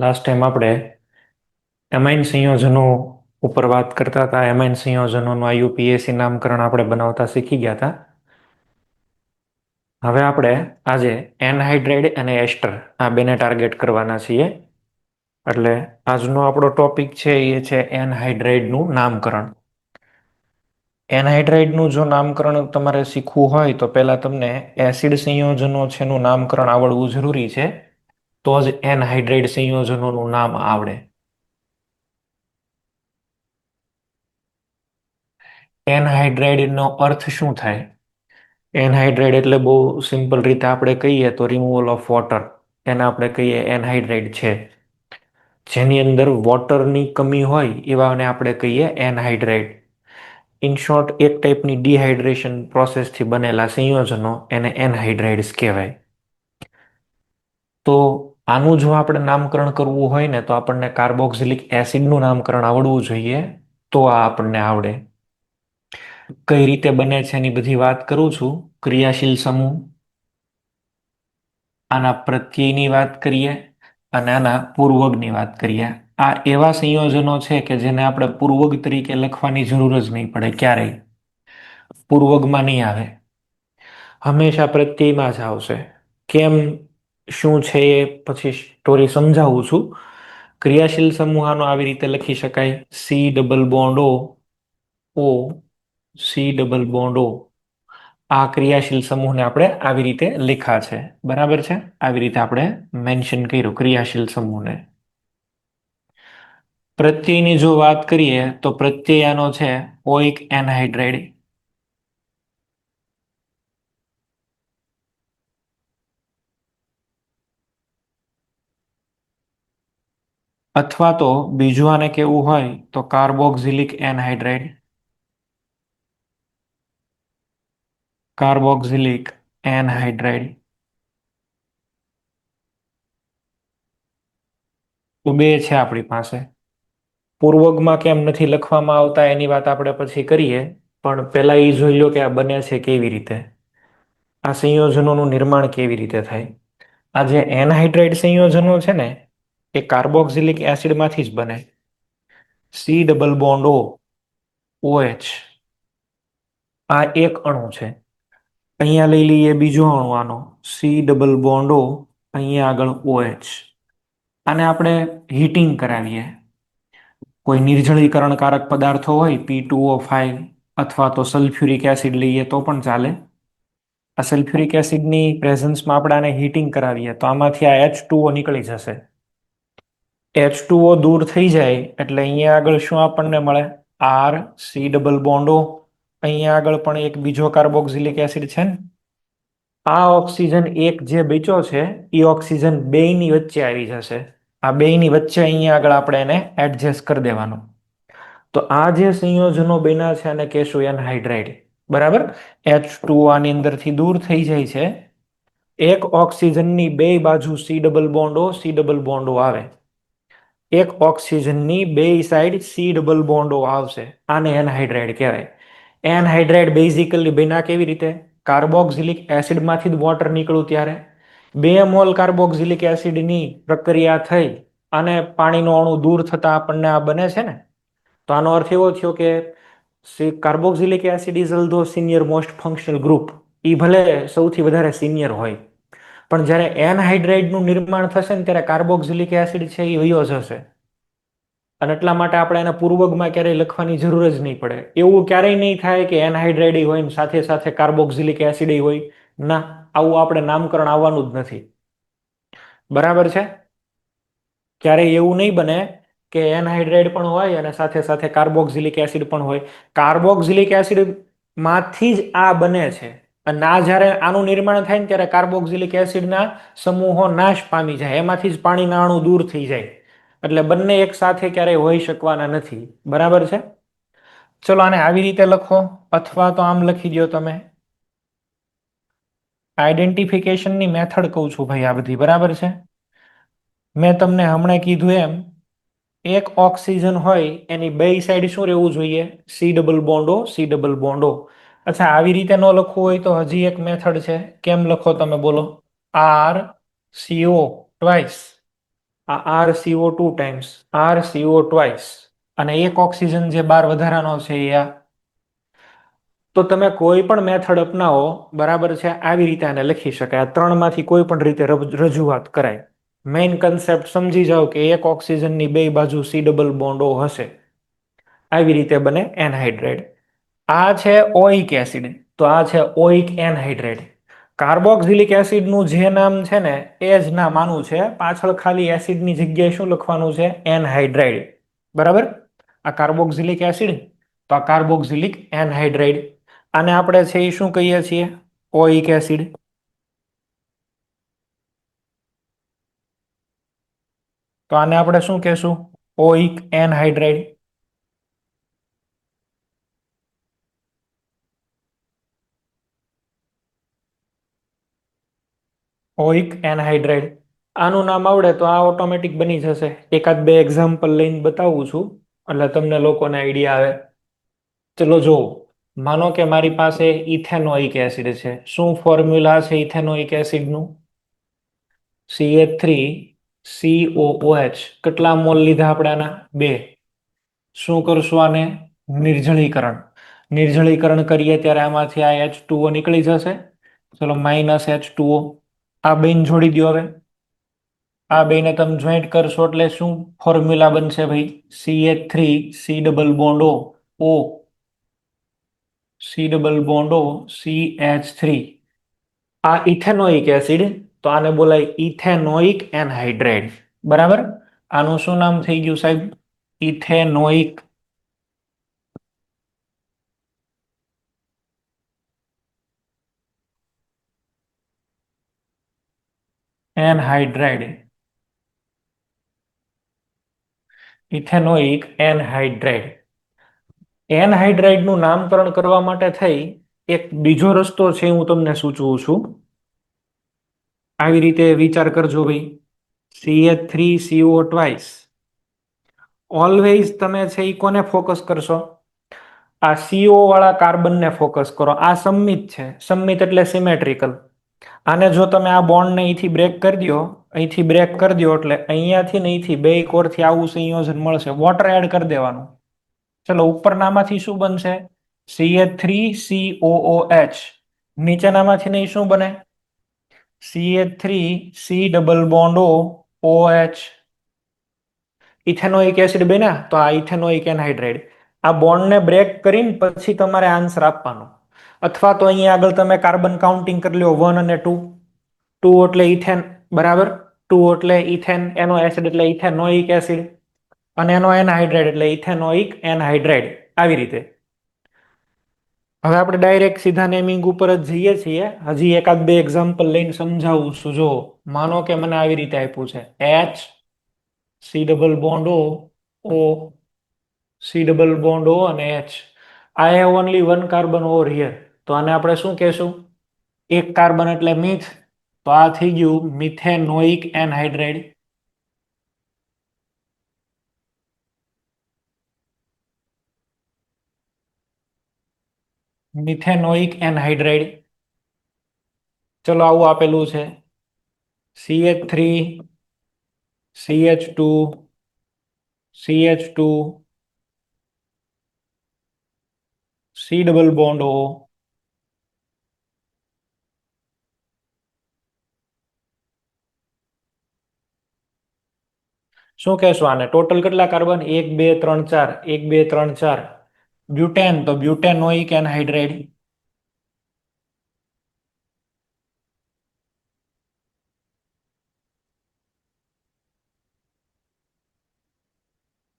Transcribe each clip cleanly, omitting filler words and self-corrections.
Last time આપણે amine સંયોજનો ઉપર વાત કરતા હતા. એમાઇન સંયોજનોનું આઈયુપીએસી નામકરણ આપણે બનાવતા શીખી ગયા હતા. હવે આપણે આજે એનહાઇડ્રાઇડ અને એસ્ટર આ બેને ટાર્ગેટ કરવાના છીએ. એટલે આજનો આપણો ટોપિક છે એ છે એનહાઇડ્રાઇડનું નામકરણ. એનહાઇડ્રાઇડનું જો નામકરણ તમારે શીખવું હોય તો પહેલા તમને એસિડ સંયોજનો છે એનું નામકરણ આવડવું જરૂરી છે. તો જ એનહાઇડ્રાઇડ સંયોજનોનું નામ આવડે. એનહાઇડ્રાઇડ નો અર્થ શું થાય? એનહાઇડ્રાઇડ એટલે બહુ સિમ્પલ રીતે આપણે કહીએ તો રિમૂવલ ઓફ વોટર. એને આપણે કહીએ એનહાઇડ્રાઇડ છે. જેની અંદર વોટરની કમી હોય એવાને આપણે કહીએ એનહાઇડ્રાઇડ. ઇન શોર્ટ, એક ટાઈપની ડિહાઇડ્રેશન પ્રોસેસથી બનેલા સંયોજનો એને એનહાઇડ્રાઇડ્સ કહેવાય. તો આનું જો આપણે નામકરણ કરવું હોય ને તો આપણને કાર્બોક્સિલિક એસિડનું નામકરણ આવડવું જોઈએ. તો આ આપણને આવડે. કઈ રીતે બને છે એની બધી વાત કરું છું. ક્રિયાશીલ સમૂહ, આના પ્રત્યયની વાત કરીએ અને આના પૂર્વગની વાત કરીએ. આ એવા સંયોજનો છે કે જેને આપણે પૂર્વગ તરીકે લખવાની જરૂર જ નહીં પડે ક્યારેય. પૂર્વગમાં નહીં આવે, હંમેશા પ્રત્યયમાં જ આવશે. કેમ, શું છે એ પછી સ્ટોરી સમજાવું છું. ક્રિયાશીલ સમૂહ આનો આવી રીતે લખી શકાય: C double bond O C double bond O. આ ક્રિયાશીલ સમૂહને આપણે આવી રીતે લખ્યા છે. બરાબર છે? આવી રીતે આપણે મેન્શન કર્યું ક્રિયાશીલ સમૂહને. પ્રત્યયની જો વાત કરીએ તો પ્રત્યય આનો છે ઓઇક એનહાઇડ્રાઇડ. અથવા તો બીજું આને કેવું હોય તો કાર્બોક્સિલિક એનહાઇડ્રાઇડ. Carboxylic anhydride. તો બે છે આપણી પાસે. પૂર્વગમાં કેમ નથી લખવામાં આવતા એની વાત આપણે પછી કરીએ. પણ પહેલા એ જોઈ લો કે આ બને છે કેવી રીતે. આ સંયોજનોનું નિર્માણ કેવી રીતે થાય. આ જે એનહાઇડ્રાઇડ સંયોજનો છે ને એ કાર્બોક્સિલિક એસિડમાંથી જ બને. C double bond O OH. આ એક અણુ છે. અહીંયા લઈ લઈએ બીજો અણુ આનો સી ડબલ બોન્ડ ઓ, અહીંયા આગળ OH. આને આપણે હીટિંગ કરાવીએ. કોઈ નિર્જળીકરણકારક પદાર્થો હોય P2O5 અથવા તો સલ્ફ્યુરિક એસિડ લઈએ તો પણ ચાલે. આ સલ્ફ્યુરિક એસિડની પ્રેઝન્સમાં આપણે આને હીટિંગ કરાવીએ તો આમાંથી આ H2O નીકળી જશે. H2O દૂર થઈ જાય એટલે અહીંયા આગળ શું આપણને મળે? R C double bond O. અહીંયા આગળ પણ એક બીજો કાર્બોક્સિલિક એસિડ છે ને. આ ઓક્સિજન એક જે બચ્યો છે એ ઓક્સિજન બેયની વચ્ચે આવી જશે. આ બેયની વચ્ચે અહીંયા આગળ આપણે એને એડજસ્ટ કરી દેવાનું. તો આ જે સંયોજનો બન્યા છે એને કહેશું એનહાઇડ્રાઇડ. બરાબર? H2O આની અંદરથી દૂર થઈ જાય છે. એક ઓક્સિજનની બે બાજુ C double bond O C double bond O આવે. એક ઓક્સિજનની બે side C double bond O આવશે. આને એનહાઇડ્રાઇડ કહેવાય. એનહાઇડ્રાઇડ બેઝિકલી બન્યા કેવી રીતે? કાર્બોક્સિલિક એસિડમાંથી જ વોટર નીકળ્યું ત્યારે 2 મોલ કાર્બોક્સિલિક એસિડની પ્રક્રિયા થઈ અને પાણીનો અણુ દૂર થતા આપણને આ બને છે ને. તો આનો અર્થ એવો થયો કે carboxylic acid is although senior most functional group. એ ભલે સૌથી વધારે સિનિયર હોય, પણ જ્યારે એનહાઇડ્રાઇડનું નિર્માણ થશે ને ત્યારે કાર્બોક્સિલિક એસિડ છે એ વયો જશે. અને એટલા માટે આપણે એને પૂર્વગમાં ક્યારેય લખવાની જરૂર જ નહીં પડે. એવું ક્યારેય નહીં થાય કે એનહાઇડ્રાઇડ હોય ને સાથે સાથે કાર્બોક્સિલિક એસિડ હોય. ના, આવું આપણે નામકરણ આવવાનું જ નથી. બરાબર છે? ક્યારેય એવું નહીં બને કે એનહાઇડ્રાઇડ પણ હોય અને સાથે સાથે કાર્બોક્સિલિક એસિડ પણ હોય. કાર્બોક્સિલિક એસિડ માંથી જ આ બને છે. અને આ જ્યારે આનું નિર્માણ થાય ને ત્યારે કાર્બોક્સિલિક એસિડના સમૂહો નાશ પામી જાય, એમાંથી જ પાણીના અણુ દૂર થઈ જાય. એટલે બંને એક સાથે ક્યારેય હોઈ શકવાના નથી. બરાબર છે? ચલો આને આવી રીતે લખો અથવા તો આમ લખી દો તમે. આઈડેન્ટિફિકેશનની મેથડ કહું છું ભાઈ આ બધી. બરાબર છે? મેં તમને હમણાં કીધું એમ એક ઓક્સિજન હોય એની બે સાઈડ શું રહેવું જોઈએ? C double bond O C double bond O. અચ્છા, આવી રીતે ન લખવું હોય તો હજી એક મેથડ છે. કેમ લખો તમે બોલો? R CO twice. આ RCO2 ટાઈમ્સ RCO ટ્વાઇસ અને એક ઓક્સિજન જે બાર વધારાનો છે એ આ. તો તમે કોઈ પણ મેથડ અપનાવો બરાબર છે આવી રીતે આને લખી શકાય, આ ત્રણમાંથી કોઈ પણ રીતે રજૂઆત કરાય. મેઇન કન્સેપ્ટ સમજી જાઓ કે એક ઓક્સિજનની બે બાજુ સી ડબલ બોન્ડો હશે, આવી રીતે બને એનહાઇડ્રેટ. આ છે ઓઇક એસિડ, તો આ છે ઓઇક એનહાઇડ્રેટ. કાર્બોક્સિલિક એસિડનું જે નામ છે ને એ જ નામ આનું છે, પાછળ ખાલી એસિડની જગ્યાએ શું લખવાનું છે? એનહાઇડ્રાઇડ. બરાબર, આ કાર્બોક્સિલિક એસિડ, તો આ કાર્બોક્સિલિક એનહાઇડ્રાઇડ. આને આપણે છે એ શું કહીએ છીએ? ઓઇક એસિડ. તો આને આપણે શું કહેશું? ઓઇક એનહાઇડ્રાઇડ. ઓઇક એનહાઇડ્રાઇડ. આનું નામ આવડે તો આ ઓટોમેટિક બની જશે. એકાદ બે એક્ઝામ્પલ લઈને બતાવું છું એટલે તમને લોકોને આઈડિયા આવે. ચલો જો, માનો કે મારી પાસે ઇથેનોઇક એસિડ છે. શું ફોર્મ્યુલા છે ઇથેનોઇક એસિડનું? CH3COOH. કેટલા મોલ લીધા આપણે આના? બે. શું કરશું આને? નિર્જળીકરણ. નિર્જળીકરણ કરીએ ત્યારે આમાંથી આ H2O નીકળી જશે. ચલો -H2O. આ બેન જોડી દો હવે. આ બેને તમે જોઈન્ટ કરશો એટલે શું ફોર્મ્યુલા બનશે ભાઈ? CH3C double bond O, C double bond O, CH3. આ ઇથેનોઇક એસિડ, તો આને બોલાય ઇથેનોઇક એનહાઇડ્રેટ. બરાબર, આનું શું નામ થઈ ગયું સાહેબ? Ethanoic anhydride. Ethanoic anhydride. એનહાઇડ્રાઇડનું નામકરણ કરવા માટે થઈ એક બીજો રસ્તો છે, હું તમને સૂચવું છું. આવી રીતે વિચાર કરજો ભાઈ. CH3CO twice. ઓલવેઝ તમે છે એ કોને ફોકસ કરશો? આ CO વાળા કાર્બનને ફોકસ કરો. આ સમમિત છે. સમમિત એટલે સિમેટ્રિકલ. આને જો તમે આ બોન્ડને અહીંથી બ્રેક કરી દો, અહીંથી બ્રેક કરી દો એટલે અહીંયાથી ને અહીંથી બે કોરથી આવું સંયોજન મળશે. વોટર એડ કરી દેવાનું. ચલો, ઉપરનામાંથી શું બનશે? CH3COOH. નીચેનામાંથી નહીં શું બને? CH3C double bond OH. Ethanoic acid બન્યા, તો આ ઇથેનોઇક એનહાઇડ્રાઇડ. આ બોન્ડને બ્રેક કરીને પછી તમારે આન્સર આપવાનો. અથવા તો અહીંયા આગળ તમે કાર્બન કાઉન્ટિંગ કરી લો, 1 અને 2. 2 એટલે ઇથેન, બરાબર. 2 એટલે ઇથેન, એનો એસિડ એટલે ઇથેનોઇક એસિડ, અને એનો એનહાઇડ્રાઇડ એટલે ઇથેનોઇક એનહાઇડ્રાઇડ. આવી રીતે. હવે આપણે ડાયરેક્ટ સીધા નેમિંગ ઉપર જ જઈએ છીએ. હજી એકાદ બે એક્ઝામ્પલ લઈને સમજાવું છું. જો માનો કે મને આવી રીતે આપ્યું છે, HC double bond O, C double bond O અને H. I have only one carbon over here, તો આને આપણે શું કહેશું? એક કાર્બન એટલે મીથ, તો આ થઈ ગયું મિથેનોઇક એનહાઇડ્રાઇડ. Methanoic anhydride. ચલો, આવું આપેલું છે. CH3, CH2, C double bond O. શું કહેશો આને? ટોટલ કેટલા કાર્બન? 1 2 3 4, 1 2 3 4. બ્યુટેન, તો બ્યુટેનોઇક એનહાઇડ્રાઇડ.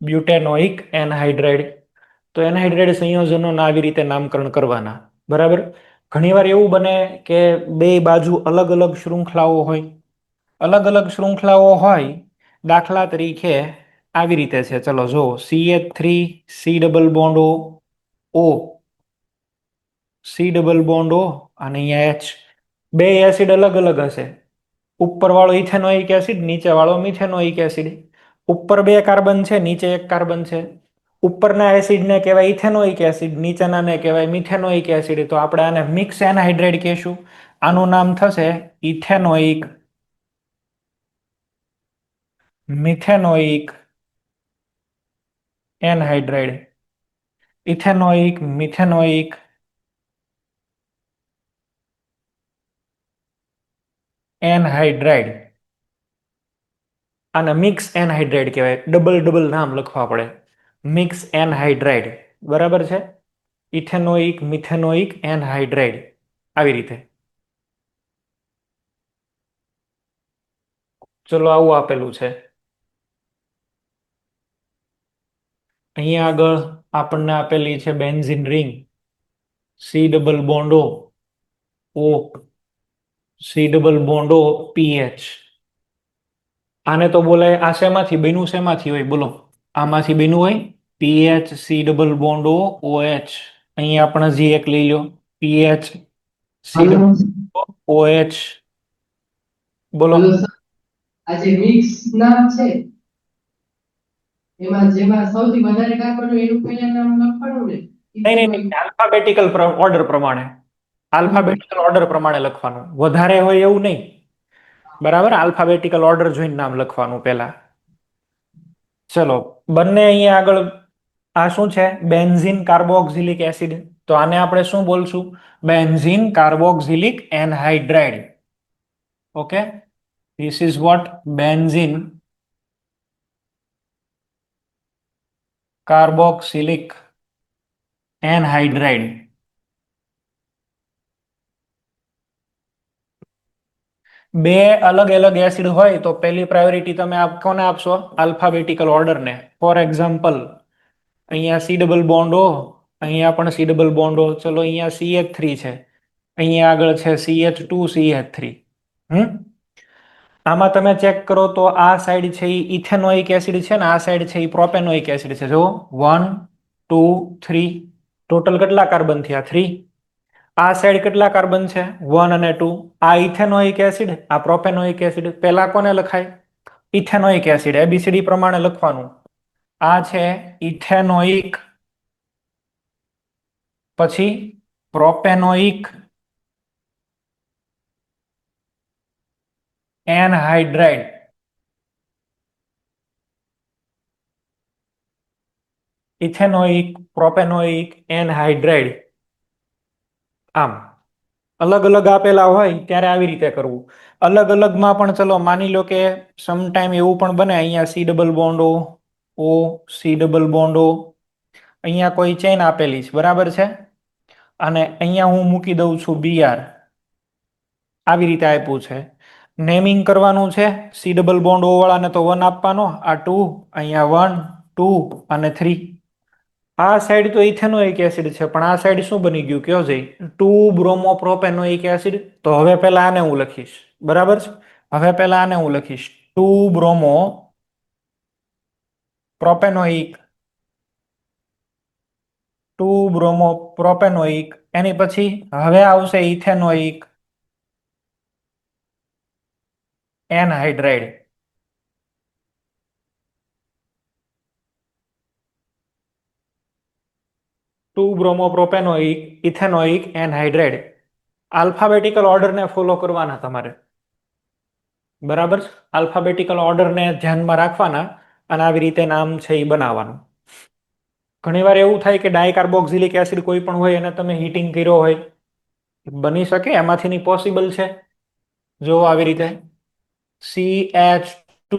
બ્યુટેનોઇક એનહાઇડ્રાઇડ. તો એનહાઇડ્રાઇડ સંયોજનોના આવી રીતે નામકરણ કરવાના. બરાબર. ઘણીવાર એવું બને કે બે બાજુ અલગ અલગ શૃંખલાઓ હોય. અલગ અલગ શૃંખલાઓ હોય, દાખલા તરીકે આવી રીતે છે. ચલો જો, CH3C double bond O, C double bond O અને અહીંયા H. બે એસિડ અલગ અલગ હશે. ઉપર વાળો ઇથેનોઇક એસિડ, નીચે વાળો મિથેનોઇક એસિડ. ઉપર બે કાર્બન છે, નીચે એક કાર્બન છે. ઉપરના એસિડને કહેવાય ઇથેનોઇક એસિડ, નીચેનાને કહેવાય મિથેનોઇક એસિડ. તો આપણે આને મિક્સ એનહાઇડ્રાઇડ કહેશું. આનું નામ થશે ethanoic methanoic anhydride, ethanoic, methanoic, anhydride. આને મિક્સ એનહાઇડ્રાઇડ કહેવાય. ડબલ ડબલ નામ લખવા પડે. Mix anhydride. બરાબર છે. Ethanoic, methanoic, anhydride. આવી રીતે. ચલો આવું આપેલું છે. અહીંયા આગળ આપણને આપેલી છે benzene ring. C double bond O, C double bond O, PH. આને તો બોલાય, આ શેમાંથી બન્યું, શેમાંથી હોય બોલો? આમાંથી બન્યું હોય PH C double bond O, OH. અહીંયા આપણે હજી એક લઈ લો, PH C hello double OH. બોલો. હલો સર, આ જે મિક્સ નામ છે એમાં જેમાં સૌથી વધારે કાપડ હોય એનું પહેલા નામ લખવાનું ને નહીં નહીં ઇથેનોઇક. નહીં, આલ્ફાબેટિકલ ઓર્ડર પ્રમાણે. આલ્ફાબેટિકલ ઓર્ડર પ્રમાણે લખવાનું, વધારે હોય એવું નહીં. બરાબર, આલ્ફાબેટિકલ ઓર્ડર જોઈને નામ લખવાનું પહેલા. ચલો, બંને અહીંયા આગળ આ શું છે? Benzene carboxylic acid. તો આને આપણે શું બોલશું? Benzene carboxylic anhydride. Okay, this is what? Benzene carboxylic anhydride. બે અલગ અલગ એસિડ હોય તો પહેલી પ્રાયોરિટી તમે કોને આપશો? આલ્ફાબેટિકલ ઓર્ડરને. ફોર એક્ઝામ્પલ, અહીંયા સી ડબલ બોન્ડ ઓ, અહીંયા પણ સી ડબલ બોન્ડ ઓ. ચલો, અહીંયા CH3 છે, અહીંયા આગળ છે CH2, CH3. આમાં તમે ચેક કરો તો આ સાઈડ છે એ ઇથેનોઇક એસિડ છે ને આ સાઈડ છે એ પ્રોપેનોઇક એસિડ છે. જો 1, 2, 3, ટોટલ કેટલા કાર્બન થયા? 3. આ સાઈડ કેટલા કાર્બન છે? 1 અને 2. આ ઇથેનોઇક એસિડ, આ પ્રોપેનોઇક એસિડ. પહેલા કોને લખાય? Ethanoic acid. એબીસીડી પ્રમાણે લખવાનું. આ છે ઇથેનોઇક, પછી propanoic anhydride. Ethanoic, propanoic, anhydride. આમ અલગ અલગ આપેલા હોય ત્યારે આવી રીતે કરવું. અલગ અલગમાં પણ ચલો માની લો કે સમટાઈમ એવું પણ બને, અહીંયા C double bond O, C double bond O. અહીંયા કોઈ ચેન આપેલી છે, બરાબર છે, અને અહીંયા હું મૂકી દઉં છું Br. આવી રીતે આપ્યું છે. નેમિંગ કરવાનું છે. સી ડબલ બોન્ડ ઓ વાળાને તો 1 આપવાનો, આ 2, અહીંયા 1, 2 અને 3. આ સાઈડ તો ઇથેનોઇક એસિડ છે, પણ આ સાઈડ શું બની ગયું કયો જઈ? 2 બ્રોમો પ્રોપેનોઇક એસિડ. તો હવે પહેલા આને હું લખીશ, બરાબર છે. હવે પહેલા આને હું લખીશ 2 બ્રોમો પ્રોપેનોઇક, 2 બ્રોમો પ્રોપેનોઇક. એની પછી હવે આવશે ethanoic anhydride. 2 bromo propanoic, ethanoic anhydride. Alphabetical ઓર્ડરને ફોલો કરવાના તમારે, બરાબર. આલ્ફાબેટિકલ ઓર્ડરને ધ્યાનમાં રાખવાના અને આવી રીતે નામ છે એ બનાવવાનું. ઘણીવાર એવું થાય કે ડાયકાર્બોક્સિલિક એસિડ કોઈ પણ હોય અને તમે હીટિંગ કર્યો હોય, બની શકે, એમાંથીની પોસિબલ છે. જો આવી રીતે CH2,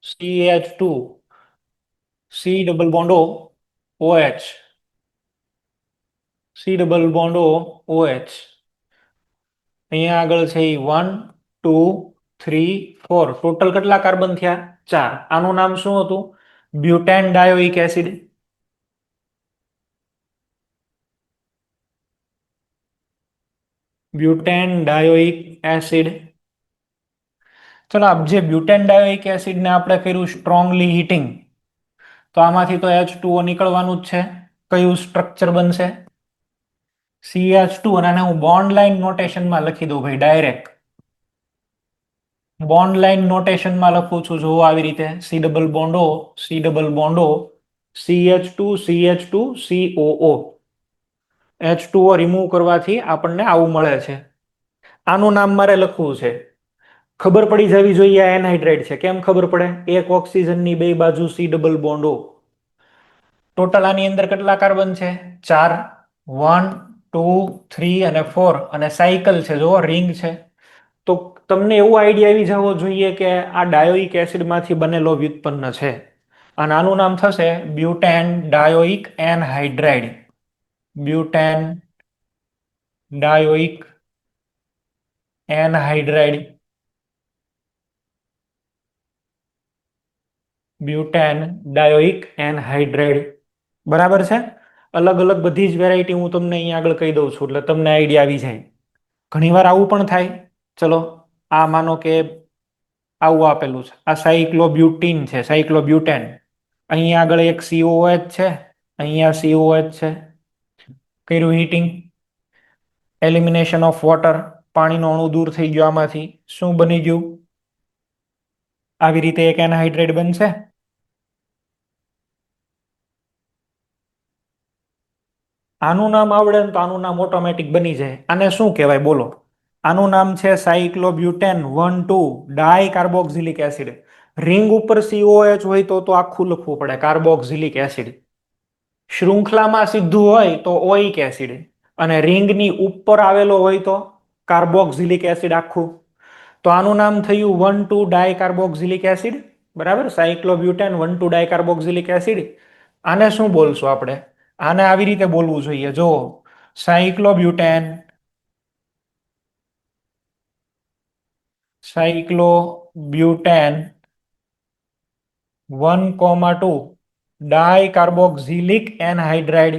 CH2, C double bond O, OH, C double bond O, OH. અહીંયા આગળ છે 1, 2, 3, 4. ટોટલ કેટલા કાર્બન થયા? 4. આનું નામ શું હતું? Butane dioic acid. Butane dioic acid. ચલો, જે બ્યુટેન ડાયોઇક એસિડને આપણે કર્યું સ્ટ્રોંગલી હીટિંગ, તો આમાંથી તો H2O નીકળવાનું જ છે. કયું સ્ટ્રક્ચર બનશે? CH2. અને હું બોન્ડ લાઈન નોટેશનમાં લખી દઉં ભાઈ, ડાયરેક્ટ બોન્ડ લાઈન નોટેશનમાં લખું છું. જો આવી રીતે C double bond O, C double bond O, CH2, CH2, COO. H2O remove કરવાથી આપણને આવું મળે છે. આનું નામ મારે લખવું છે ખબર પડી જવી જોઈએ આ એનહાઇડ્રાઇડ છે. કેમ ખબર પડે? એક ઓક્સિજનની બે બાજુ C double bond O. Total આની અંદર કેટલા કાર્બન છે? 4. 1, 2, 3 અને 4. અને સાયકલ છે, જો રિંગ છે. તો તમને એવું આઈડિયા આવી જવો જોઈએ કે આ ડાયોઇક એસિડમાંથી બનેલો વ્યુત્પન્ન છે. અને આનું નામ થશે butane dioic anhydride. Butane dioic anhydride. Butane dioic anhydride. બરાબર છે. અલગ અલગ બધી જ વેરાયટી હું તમને અહીંયા આગળ કહી દઉં છું એટલે તમને આઈડિયા આવી જાય. ઘણીવાર આવું પણ થાય. ચલો, આ માનો કે આવું આપેલું છે. આ સાયક્લોબ્યુટીન છે, સાયક્લોબ્યુટેન. અહીંયા આગળ એક COOH છે, અહીંયા COH છે. કર્યું હીટિંગ, એલિમિનેશન ઓફ વોટર, પાણીનો અણુ દૂર થઈ ગયો આમાંથી. શું બની ગયું? આવી રીતે એક એનહાઇડ્રેટ બનશે. આનું નામ આવડે ને તો આનું નામ ઓટોમેટિક બની જાય. આને શું કહેવાય બોલો? આનું નામ છે સાયક્લોબ્યુટેન 1,2 ડાયકાર્બોક્સિલિક એસિડ. રિંગ ઉપર COH હોય તો આખું લખવું પડે કાર્બોક્સિલિક એસિડ. શૃંખલામાં સીધું હોય તો ઓઇક એસિડ. અને રિંગની ઉપર આવેલો હોય તો કાર્બોક્સિલિક એસિડ આખું. તો આનું નામ થયું 1,2 ડાયકાર્બોક્સિલિક એસિડ. બરાબર, સાયક્લોબ્યુટેન 1,2 ડાયકાર્બોક્સિલિક એસિડ. આને શું બોલશું આપણે? આને આવી રીતે બોલવું જોઈએ, જો cyclobutane cyclobutane 1,2 dicarboxylic anhydride.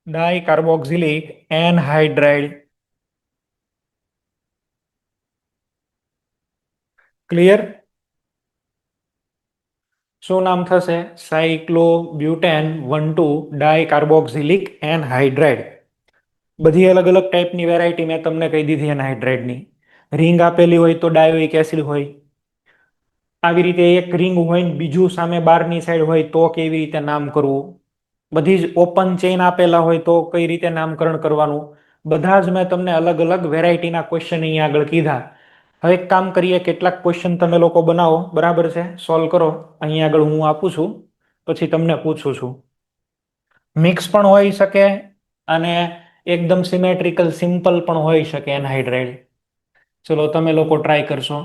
ડાયકાર્બોક્સિલિક anhydride. Clear? શું નામ થશે? Cyclobutane 1,2 dicarboxylic anhydride. બધી અલગ અલગ ટાઈપની વેરાયટી મેં તમને કહી દીધી એનહાઇડ્રાઇડની. રિંગ આપેલી હોય તો ડાયોઇક એસિડ હોય. આવી રીતે એક રિંગ હોય ને બીજું સામે બારની સાઈડ હોય તો કેવી રીતે નામ કરવું. બધી જ ઓપન ચેઇન આપેલા હોય તો કઈ રીતે નામકરણ કરવાનું. બધા જ મેં તમને અલગ અલગ વેરાયટીના ક્વેશ્ચન અહીંયા આગળ કીધા. હવે એક કામ કરીએ, કેટલાક ક્વેશ્ચન તમે લોકો બનાવો, બરાબર છે, સોલ્વ કરો. અહીંયા આગળ હું આપું છું, પછી તમને પૂછું છું. મિક્સ પણ હોઈ શકે અને એકદમ સિમેટ્રિકલ સિમ્પલ પણ હોઈ શકે એનહાઇડ્રાઇડ. ચલો તમે લોકો ટ્રાય કરશો.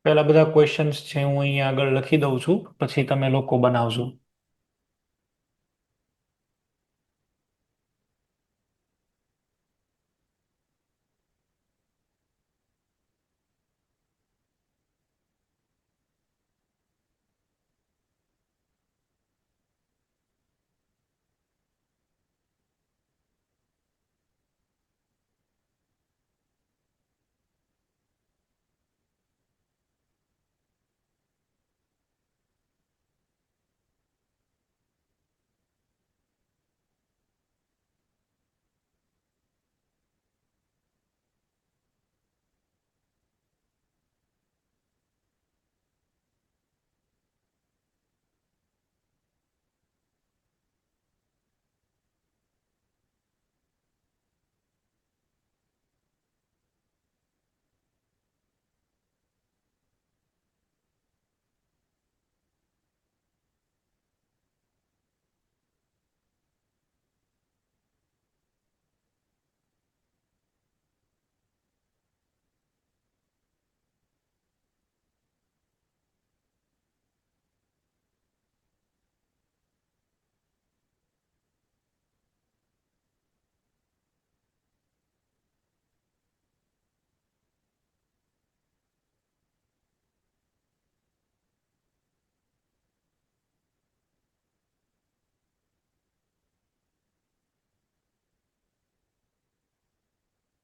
પહેલા બધા ક્વેશ્ચન્સ છે હું અહીંયા આગળ લખી દઉં છું, પછી તમે લોકો બનાવજો.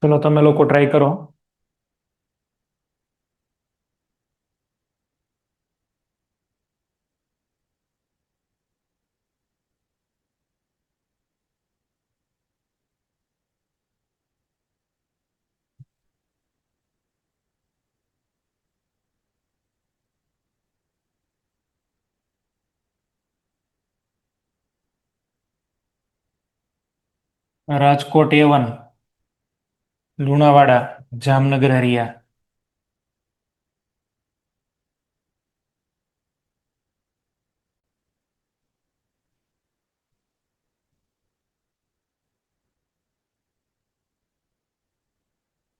ચલો તમે લોકો ટ્રાય કરો. રાજકોટ A1, લુણાવાડા, જામનગર હરિયા.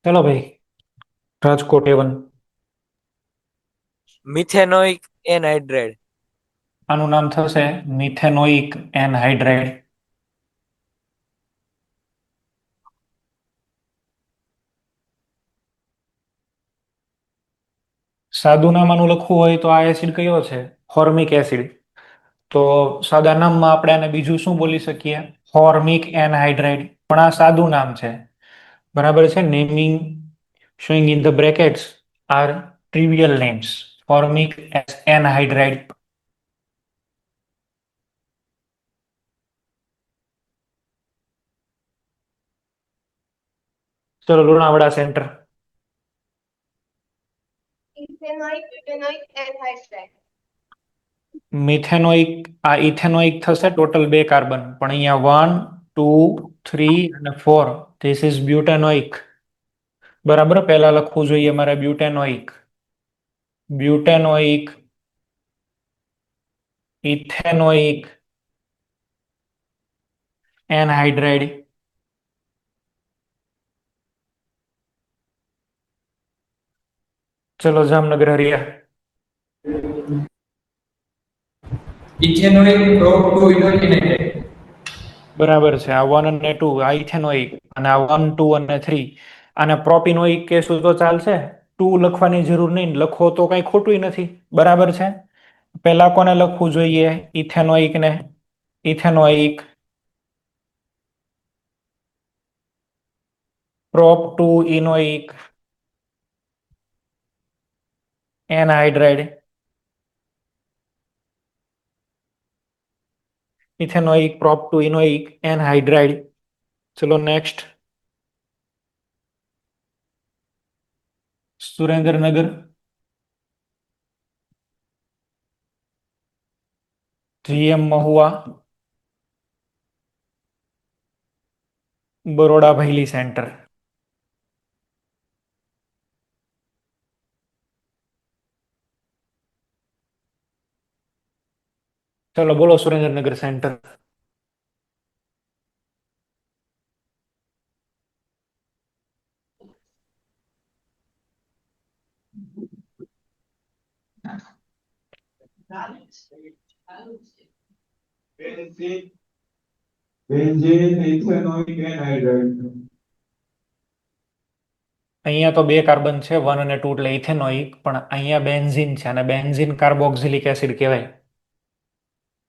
ચલો ભાઈ, રાજકોટ A1. Methanoic anhydride. આનું નામ થશે મિથેનોઇક એનહાઇડ્રાઇડ. સાદું નામ આનું લખવું હોય તો આ એસિડ કયો છે? Formic acid. તો સાદા નામમાં આપણે આને બીજું શું બોલી શકીએ? Formic anhydride. પણ આ સાદું નામ છે, બરાબર છે. Naming showing in the brackets are trivial names. Formic anhydride. ચલો લુણાવાડા સેન્ટર. મિથેનોઇક, આ ઇથેનોઇક થશે ટોટલ બે કાર્બન, પણ અહીંયા 1, 2, 3 અને 4, ધીસ ઇઝ બ્યુટેનોઇક. બરાબર, પહેલા લખવું જોઈએ મારે બ્યુટેનોઇક. બ્યુટેનોઇક, ઇથેનોઇક એનહાઇડ્રાઇડ. ચલો જામનગર હરિયા. Ethanoic prop two ethanoic. બરાબર છે. આ 1 અને 2 આ ઇથેનોઇક, અને આ 1, 2 અને 3 આને પ્રોપિનોઇક કહેશું તો ચાલશે. 2 લખવાની જરૂર નહીં, લખો તો કઈ ખોટું નથી. બરાબર છે. પહેલા કોને લખવું જોઈએ? ઇથેનોઇક ને. Ethanoic, prop two enoic anhydride. Ethanoic, prop two enoic anhydride. ચલો next. Surendranagar. GM Mahuva, Baroda Bhaili centre. ચલો બોલો Surendranagar centre. Benzene ethanoic anhydride. અહીંયા તો બે કાર્બન છે, 1 અને 2, એટલે ઇથેનોઇક. પણ અહીંયા બેન્ઝીન છે અને બેન્ઝીન કાર્બોક્સિલિક એસિડ કહેવાય.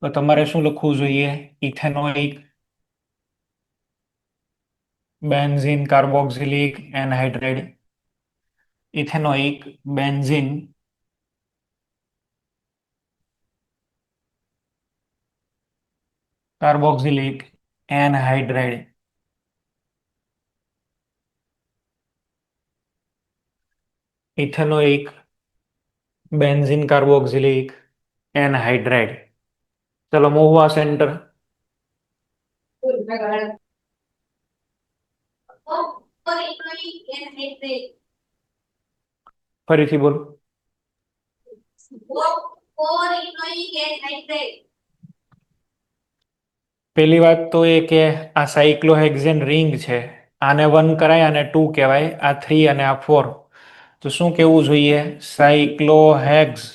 તો તમારે શું લખવું જોઈએ? Ethanoic, benzene carboxylic anhydride. Ethanoic, benzene carboxylic anhydride. Ethanoic, benzene carboxylic anhydride. ચલો મહુવા સેન્ટર. ફરીથી બોલો. પહેલી વાત તો એ કે આ સાયક્લોહેક્ઝેન રિંગ છે. આને 1 કરાય, આને 2 કહેવાય, આ 3 અને આ 4. તો શું કહેવું જોઈએ? સાયક્લોહેક્સ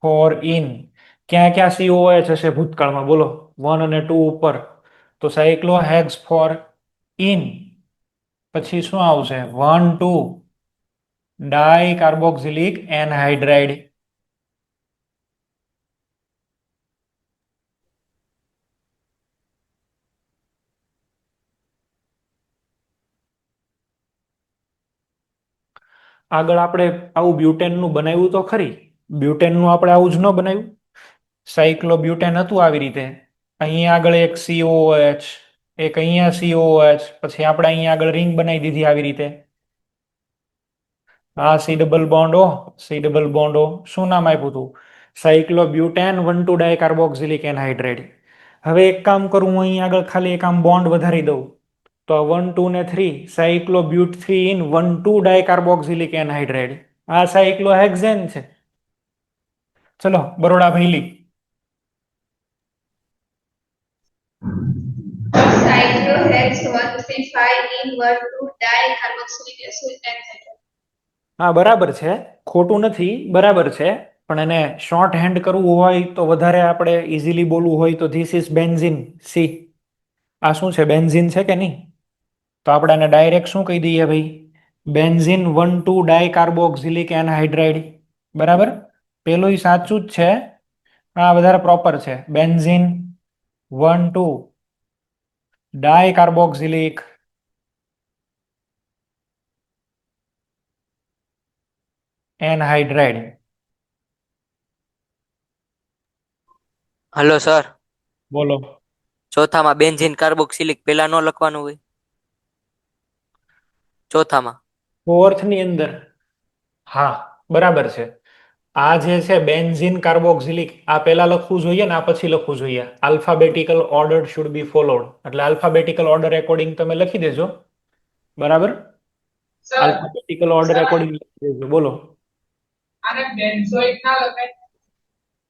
4 ઇન. ક્યાં ક્યાં COH હશે ભૂતકાળમાં? બોલો. 1 અને 2 ઉપર, તો સાયક્લોહેક્સ 4 ઇન. પછી શું આવશે? 1, 2 ડાઈ કાર્બોક્સિલિક એનહાઇડ્રાઇડ. આગળ આપણે આવું બ્યુટેનનું બનાવ્યું તો ખરી. બ્યુટેનનું આપણે આવું જ ન બનાવ્યું. સાયક્લોબ્યુટેન હતું આવી રીતે. અહીંયા આગળ એક COOH, એક અહીંયા COOH, પછી આપણે અહીંયા આગળ રિંગ બનાવી દીધી આવી રીતે. આ C double bond O, C double bond O, શું નામ આપ્યું હતું? Cyclobutane 1,2 dicarboxylic anhydride. હવે એક કામ કરું, હું અહીં આગળ ખાલી એક આમ બોન્ડ વધારી દઉં તો 1 2 ને 3 સાયક્લોબ્યુટ 3 ઇન 1,2 ડાયકાર્બોક્સિલિક એનહાઇડ્રેટ. આ સાયક્લોહેક્ઝેન છે. ચલો Baroda ભૈલી. Cyclohexane 135 in 1,2 dicarboxylic acid and હા બરાબર છે, ખોટું નથી, બરાબર છે. પણ એને શોર્ટ હેન્ડ કરવું હોય તો વધારે આપણે ઇઝીલી બોલવું હોય તો ધીસ ઇઝ બેન્ઝિન સી. આ શું છે? બેન્ઝિન છે કે નહીં? તો આપણે એને ડાયરેક્ટ શું કહી દઈએ ભાઈ? Benzene 1,2 dicarboxylic anhydride. બરાબર, પેલું સાચું જ છે. આ વધારે પ્રોપર છે. Benzene 1,2 dicarboxylic anhydride. Hello sir, બોલો. ચોથામાં બેન્ઝીન કાર્બોક્સિલિક પેલા નો લખવાનું હોય? ચોથામાં ફોર્થ ની અંદર. હા બરાબર છે. આ જે છે બેન્ઝીન કાર્બોક્સિલિક, આ પહેલા લખવું જોઈએ ને આ પછી લખવું જોઈએ. Alphabetical order should be followed. એટલે આલ્ફાબેટિકલ ઓર્ડર એકોર્ડિંગ તમે લખી દેજો. બરાબર, sir alphabetical order sir according લખી દેજો. બોલો. આને બેન્ઝોઇક ના લખાય.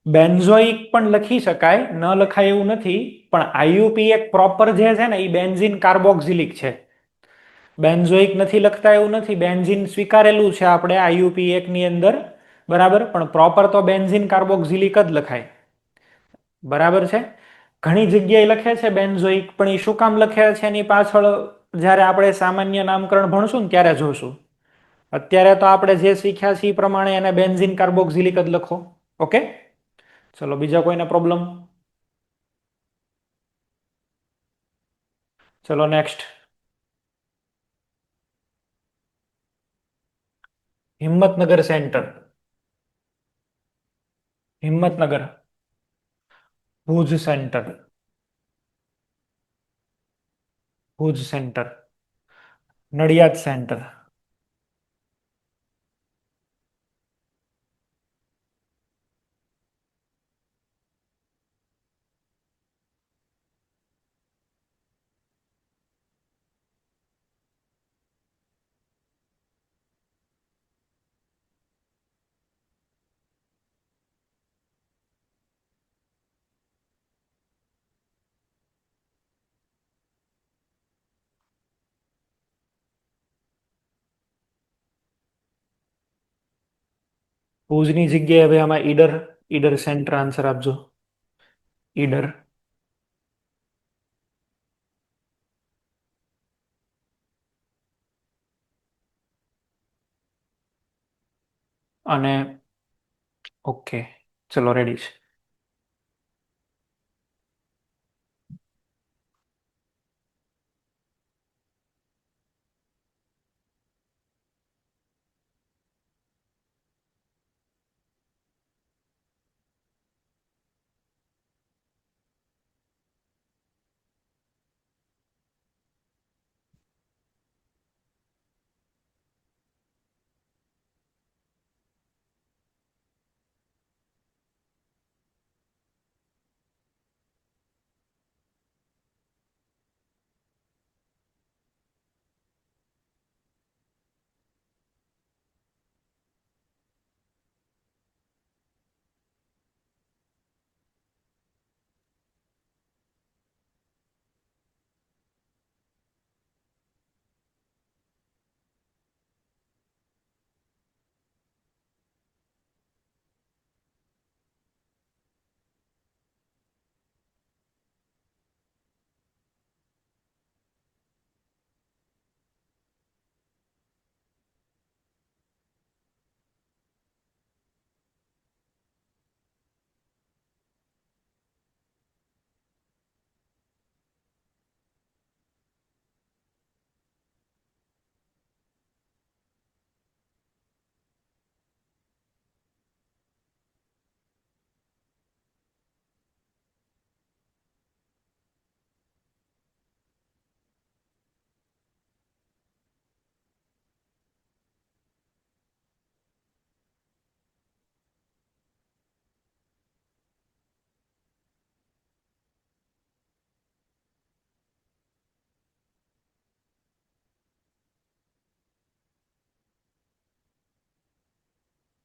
બેન્ઝોઇક પણ લખી શકાય, ન લખાય એવું નથી. પણ આઈયુપી એક પ્રોપર જે છે ને એ બેન્ઝીન કાર્બોક્સિલિક છે. બેન્ઝોઇક નથી લખતા એવું નથી. બેન્ઝીન સ્વીકારેલું છે આપણે આઈયુપી એક ની અંદર. બરાબર, પણ પ્રોપર તો બેન્ઝીન કાર્બોક્સિલિક જ લખાય. બરાબર છે. ઘણી જગ્યાએ લખે છે બેન્ઝોઇક, પણ એ શું કામ લખે છે એની પાછળ જ્યારે આપણે સામાન્ય નામકરણ ભણશું ને ત્યારે જોશું. અત્યારે તો આપણે જે શીખ્યા છીએ એ પ્રમાણે એને બેન્ઝીન કાર્બોક્સિલિક જ લખો. ઓકે, ચલો બીજા કોઈને પ્રોબ્લેમ? ચલો next. Himmatnagar centre. Himmatnagar. Bhuj centre. Bhuj centre. Nadiad centre. ભુજની જગ્યાએ હવે આમાં ઈડર. ઈડર સેન્ટર આન્સર આપજો. ઈડર. અને ઓકે, ચલો રેડી છે.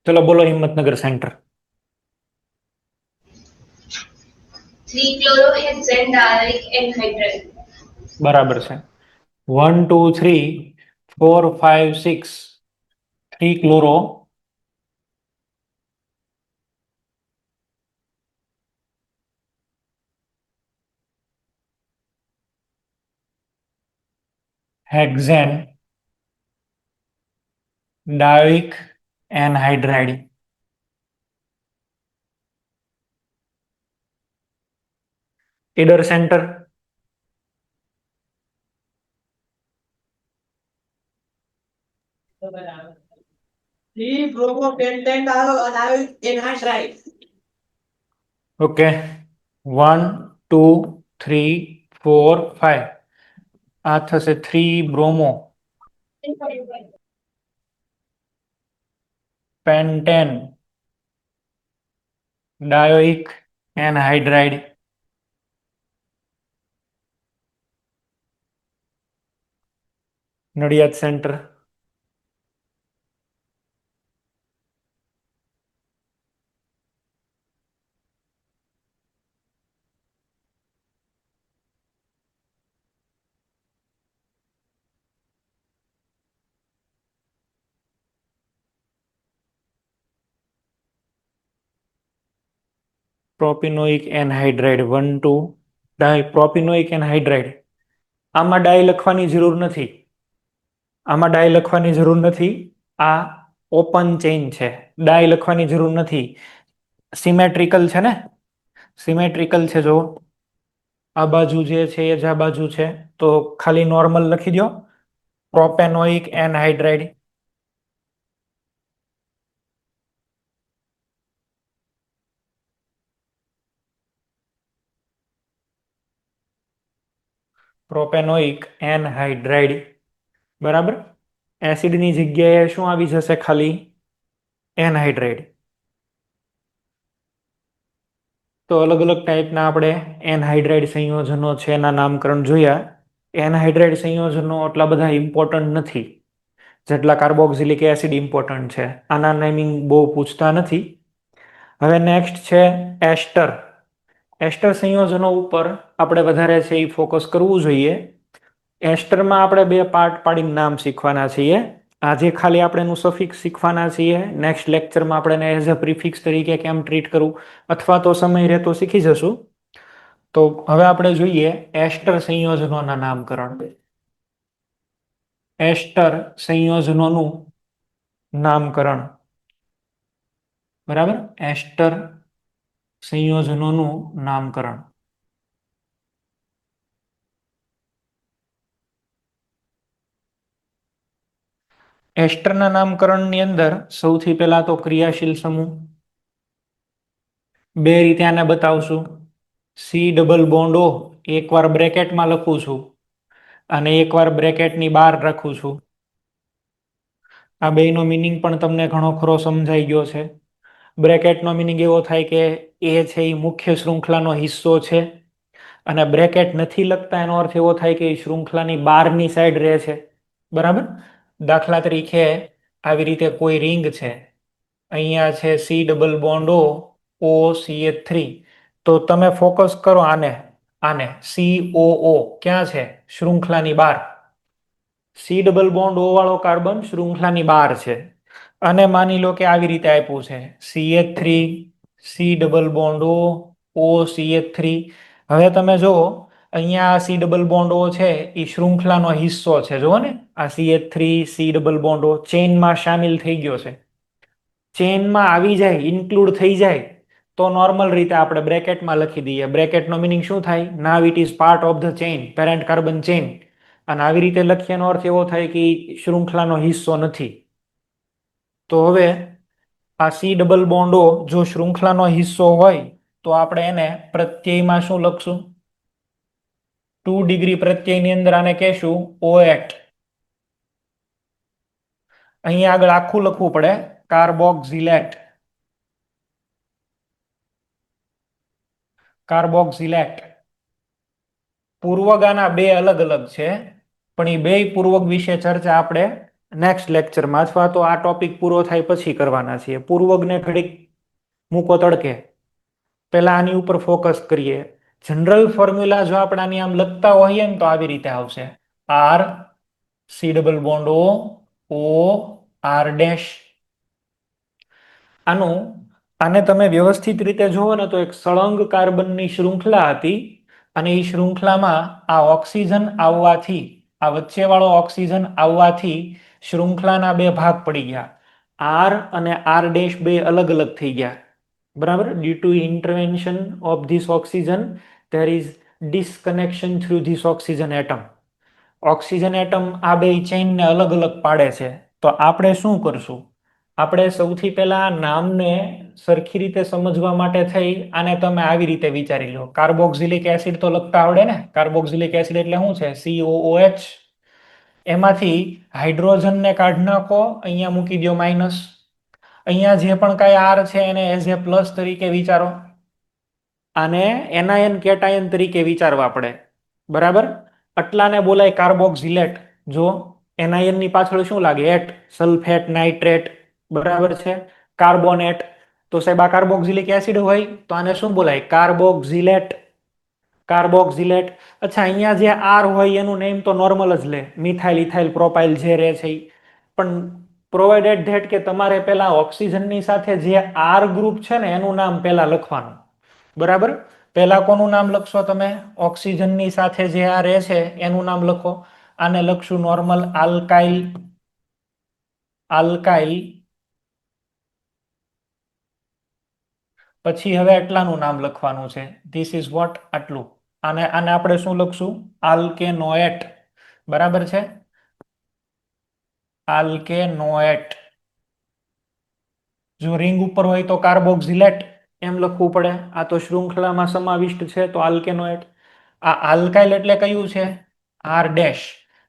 ચલો બોલો Himmatnagar centre. 3-chlorohexane dioic anhydride. બરાબર છે. 1 2 3 4 5 6 3 chloro hexane dioic anhydride. Idar centre. Okay 1 2 3 4 5 આ થશે 3 bromo pentane dioic anhydride. Nadiad centre. Propanoic anhydride 1 2 di propanoic anhydride. આમાં ડાય લખવાની જરૂર નથી. આમાં ડાય લખવાની જરૂર નથી. આ ઓપન ચેઇન છે. ડાય લખવાની જરૂર નથી. સિમેટ્રિકલ છે ને, સિમેટ્રિકલ છે. જો આ બાજુ જે છે એ જ આ બાજુ છે તો ખાલી નોર્મલ લખી દો પ્રોપેનોઇક એનહાઇડ્રાઇડ. Propanoic anhydride. બરાબર. એસિડની જગ્યાએ શું આવી જશે? ખાલી એનહાઇડ્રાઇડ. તો અલગ અલગ ટાઈપના આપણે એનહાઇડ્રાઇડ સંયોજનો છે એના નામકરણ જોયા. એનહાઇડ્રાઇડ સંયોજનો એટલા બધા ઇમ્પોર્ટન્ટ નથી જેટલા કાર્બોક્સિલિક એસિડ ઇમ્પોર્ટન્ટ છે. આના નેમિંગ બહુ પૂછતા નથી. હવે નેક્સ્ટ છે એસ્ટર. એસ્ટર સંયોજનો ઉપર આપણે વધારે છે એ ફોકસ કરવું જોઈએ. એસ્ટરમાં આપણે બે પાર્ટ પાડીને નામ શીખવાના છીએ. આજે ખાલી આપણે એનું સફિક્સ શીખવાના છીએ. નેક્સ્ટ લેક્ચરમાં આપણે એને એઝ અ પ્રિફિક્સ તરીકે કેમ ટ્રીટ કરવું અથવા તો સમય રહેતો શીખી જશું. તો હવે આપણે જોઈએ એસ્ટર સંયોજનોના નામકરણ. એસ્ટર સંયોજનોનું નામકરણ. બરાબર. એસ્ટર સંયોજનોનું નામકરણ. એસ્ટરના નામકરણની અંદર સૌથી પહેલા તો ક્રિયાશીલ સમૂહ. બે રીતે આને બતાવશું. સી ડબલ બોન્ડ ઓ એકવાર બ્રેકેટમાં લખું છું અને એકવાર બ્રેકેટની બહાર રાખું છું. આ બેનો મિનિંગ પણ તમને ઘણો ખરો સમજાઈ ગયો છે. બ્રેકેટનો મિનિંગ એવો થાય કે એ છે એ મુખ્ય શૃંખલાનો હિસ્સો છે અને બ્રેકેટ નથી લખતા એનો અર્થ એવો થાય કે એ શૃંખલાની બહારની સાઈડ રહે છે. બરાબર. દાખલા તરીકે આવી રીતે કોઈ રિંગ છે, અહીંયા છે સી ડબલ બોન્ડ ઓ CH3. તો તમે ફોકસ કરો આને આને COO ક્યાં છે? શૃંખલાની બહાર. સી ડબલ બોન્ડ ઓ વાળો કાર્બન શૃંખલાની બહાર છે અને માની લો કે આવી રીતે આપ્યું છે CH3 સી ડબલ બોન્ડ ઓ CH3. હવે તમે જુઓ અહીંયા સી ડબલ બોન્ડ ઓ છે એ શૃંખલાનો હિસ્સો છે. જુઓ ને આ CH3 C double bond O ચેઇનમાં સામેલ થઈ ગયો છે. ચેઇનમાં આવી જાય, ઇન્ક્લુડ થઈ જાય તો નોર્મલ રીતે આપણે બ્રેકેટમાં લખી દઈએ. બ્રેકેટનો મિનિંગ શું થાય? Now it is part of the chain, parent carbon chain. અને આવી રીતે લખીએનો અર્થ એવો થાય કે શૃંખલાનો હિસ્સો નથી. તો હવે આ સી ડબલ બોન્ડ ઓ જો શૃંખલાનો હિસ્સો હોય તો આપણે એને પ્રત્યયમાં શું લખશું? 2 ડિગ્રી પ્રત્યયની અંદર આને કહેશું OH. અહીંયા આગળ આખું લખવું પડે કાર્બોક્સિલેટ. કાર્બોક્સિલેટ. પૂર્વગાના બે અલગ અલગ છે પણ એ બે પૂર્વક વિશે ચર્ચા આપણે નેક્સ્ટ લેક્ચરમાં અથવા તો આ ટોપિક પૂરો થાય પછી કરવાના છીએ. પૂર્વગને ઘડીક મૂકો તડકે, પહેલા આની ઉપર ફોકસ કરીએ. જનરલ ફોર્મ્યુલા જો આપણે આની આમ લખતા હોઈએ ને તો આવી રીતે આવશે: R C double bond O R dash. આને તમે વ્યવસ્થિત રીતે જુઓ ને તો એક સળંગ કાર્બનની શૃંખલા હતી, અને એ શૃંખલામાં આ ઓક્સિજન આવવાથી, આ વચ્ચેવાળો ઓક્સિજન આવવાથી શૃંખલાના બે ભાગ પડી ગયા. આર અને આર ડેશ બે અલગ અલગ થઈ ગયા. બરાબર. Due to intervention of this oxygen there is disconnection through this oxygen atom. Oxygen atom આ બે ચેઇનને અલગ અલગ પાડે છે. તો આપણે શું કરશું? આપણે સૌથી પહેલા નામને સરખી રીતે સમજવા માટે થઈ આને તમે આવી રીતે વિચારી લો. કાર્બોક્સિલિક એસિડ તો લખતા આવડે ને? કાર્બોક્સિલિક એસિડ એટલે શું છે? COOH. એમાંથી હાઇડ્રોજનને કાઢી નાખો, અહીંયા મૂકી દો માઇનસ. અહીંયા જે પણ કાંઈ આર છે એને એઝ એ પ્લસ તરીકે વિચારો. આને એનાયન કેટાયન તરીકે વિચારવા પડે. બરાબર. આટલાને બોલાય કાર્બોક્સિલેટ. જો એનાયન ની પાછળ શું લાગે? એટ. Sulphate, nitrate. બરાબર છે. કાર્બોનેટ. તો સાહેબ આ કાર્બોક્સિલિક એસિડ હોય તો આને શું બોલાય? કાર્બોક્સિલેટ. કાર્બોક્સિલેટ. અચ્છા, અહીંયા જે આર હોય એનું નેમ તો નોર્મલ જ લે, મિથાઇલ ઇથાઇલ પ્રોપાઇલ જે રહે છે. પણ પ્રોવાઇડેડ ધેટ કે તમારે પેલા ઓક્સિજનની સાથે જે આર ગ્રુપ છે ને એનું નામ પેલા લખવાનું. બરાબર. પેલા કોનું નામ લખશો તમે? ઓક્સિજનની સાથે જે આ રહે છે એનું નામ લખો. આને લખશું નોર્મલ આલ્કાઇલ. આલ્કાઇલ. પછી હવે એટલાનું નામ લખવાનું છે. This is vote? આટલું. આને આપણે શું લખશું? આલ્કેનોએટ. બરાબર છે. આલ્કેનોએટ. જો રિંગ ઉપર હોય તો કાર્બોક્સિલેટ એમ લખવું પડે. આ તો શૃંખલામાં સમાવિષ્ટ છે તો આલ્કેનોએટ. આ આલ્કાઇલ એટલે કયું છે? R dash.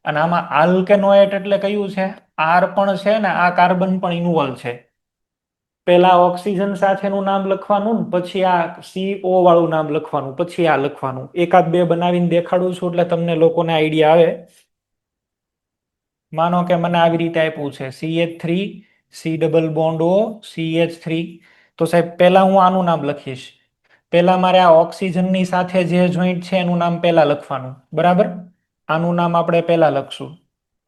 અને આમાં આલ્કેનોએટ એટલે કયું છે? આર પણ છે ને આ કાર્બન પણ ઇન્વોલ્વ છે. પેલા ઓક્સિજન સાથેનું નામ લખવાનું, પછી આ CO વાળું નામ લખવાનું, પછી આ લખવાનું. એકાદ બે બનાવીને દેખાડું છું એટલે તમને લોકોને આઈડિયા આવે. માનો કે મને આવી રીતે આપ્યું છે CH3 C double bond O CH3. તો સાહેબ પહેલા હું આનું નામ લખીશ. પહેલા મારે આ ઓક્સિજનની સાથે જે જોઈન્ટ છે એનું નામ પહેલા લખવાનું. બરાબર. આનું નામ આપણે પહેલા લખશું.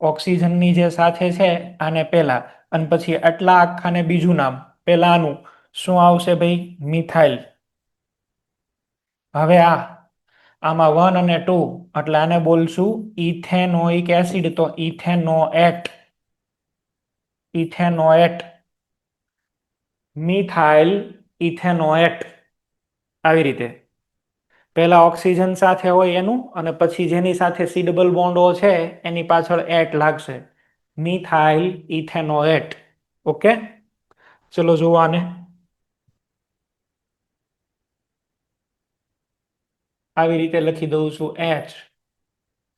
ઓક્સિજનની જે સાથે છે આને પહેલા, અને પછી આટલા આખાને બીજું નામ. પહેલા આનું શું આવશે ભાઈ? મિથાઇલ. હવે આમાં 1 અને 2 એટલે આને બોલશું ઇથેનોઇક એસિડ. તો ઇથેનોએટ. ઇથેનોએટ. Methyl ethanoate. આવી રીતે પહેલા ઓક્સિજન સાથે હોય એનું, અને પછી જેની સાથે C ડબલ બોન્ડ O છે એની પાછળ એટ લાગશે. Methyl ethanoate. ઓકે. ચલો જુઓ આને. આવી રીતે લખી દઉં છું.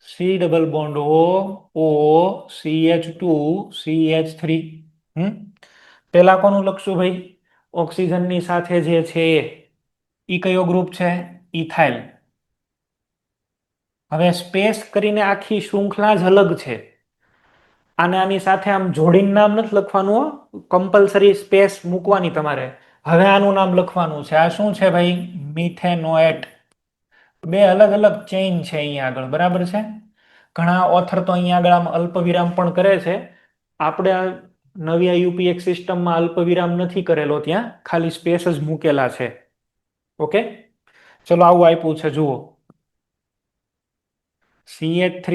C double bond O CH2 CH3. પેલા કોનું લખશું ભાઈ? ઓક્સિજનની સાથે જે છે એ કયો ગ્રુપ છે? ઇથાઇલ. હવે સ્પેસ કરીને આખી શૃંખલા જ અલગ છે. આને આની સાથે આમ જોડીને નામ નથી લખવાનું. કમ્પલસરી સ્પેસ મૂકવાની તમારે. હવે આનું નામ લખવાનું છે. આ શું છે ભાઈ? મિથેનોએટ. બે અલગ અલગ ચેઇન છે અહીંયા આગળ. બરાબર છે. ઘણા ઓથર તો અહીંયા આગળ આમ અલ્પવિરામ પણ કરે છે. આપણે નવી યુપીએક સિસ્ટમમાં અલ્પવિરામ નથી કરેલો, ત્યાં ખાલી સ્પેસ જ મૂકેલા છે. ઓકે. ચલો આવું આપ્યું છે જુઓ. CH3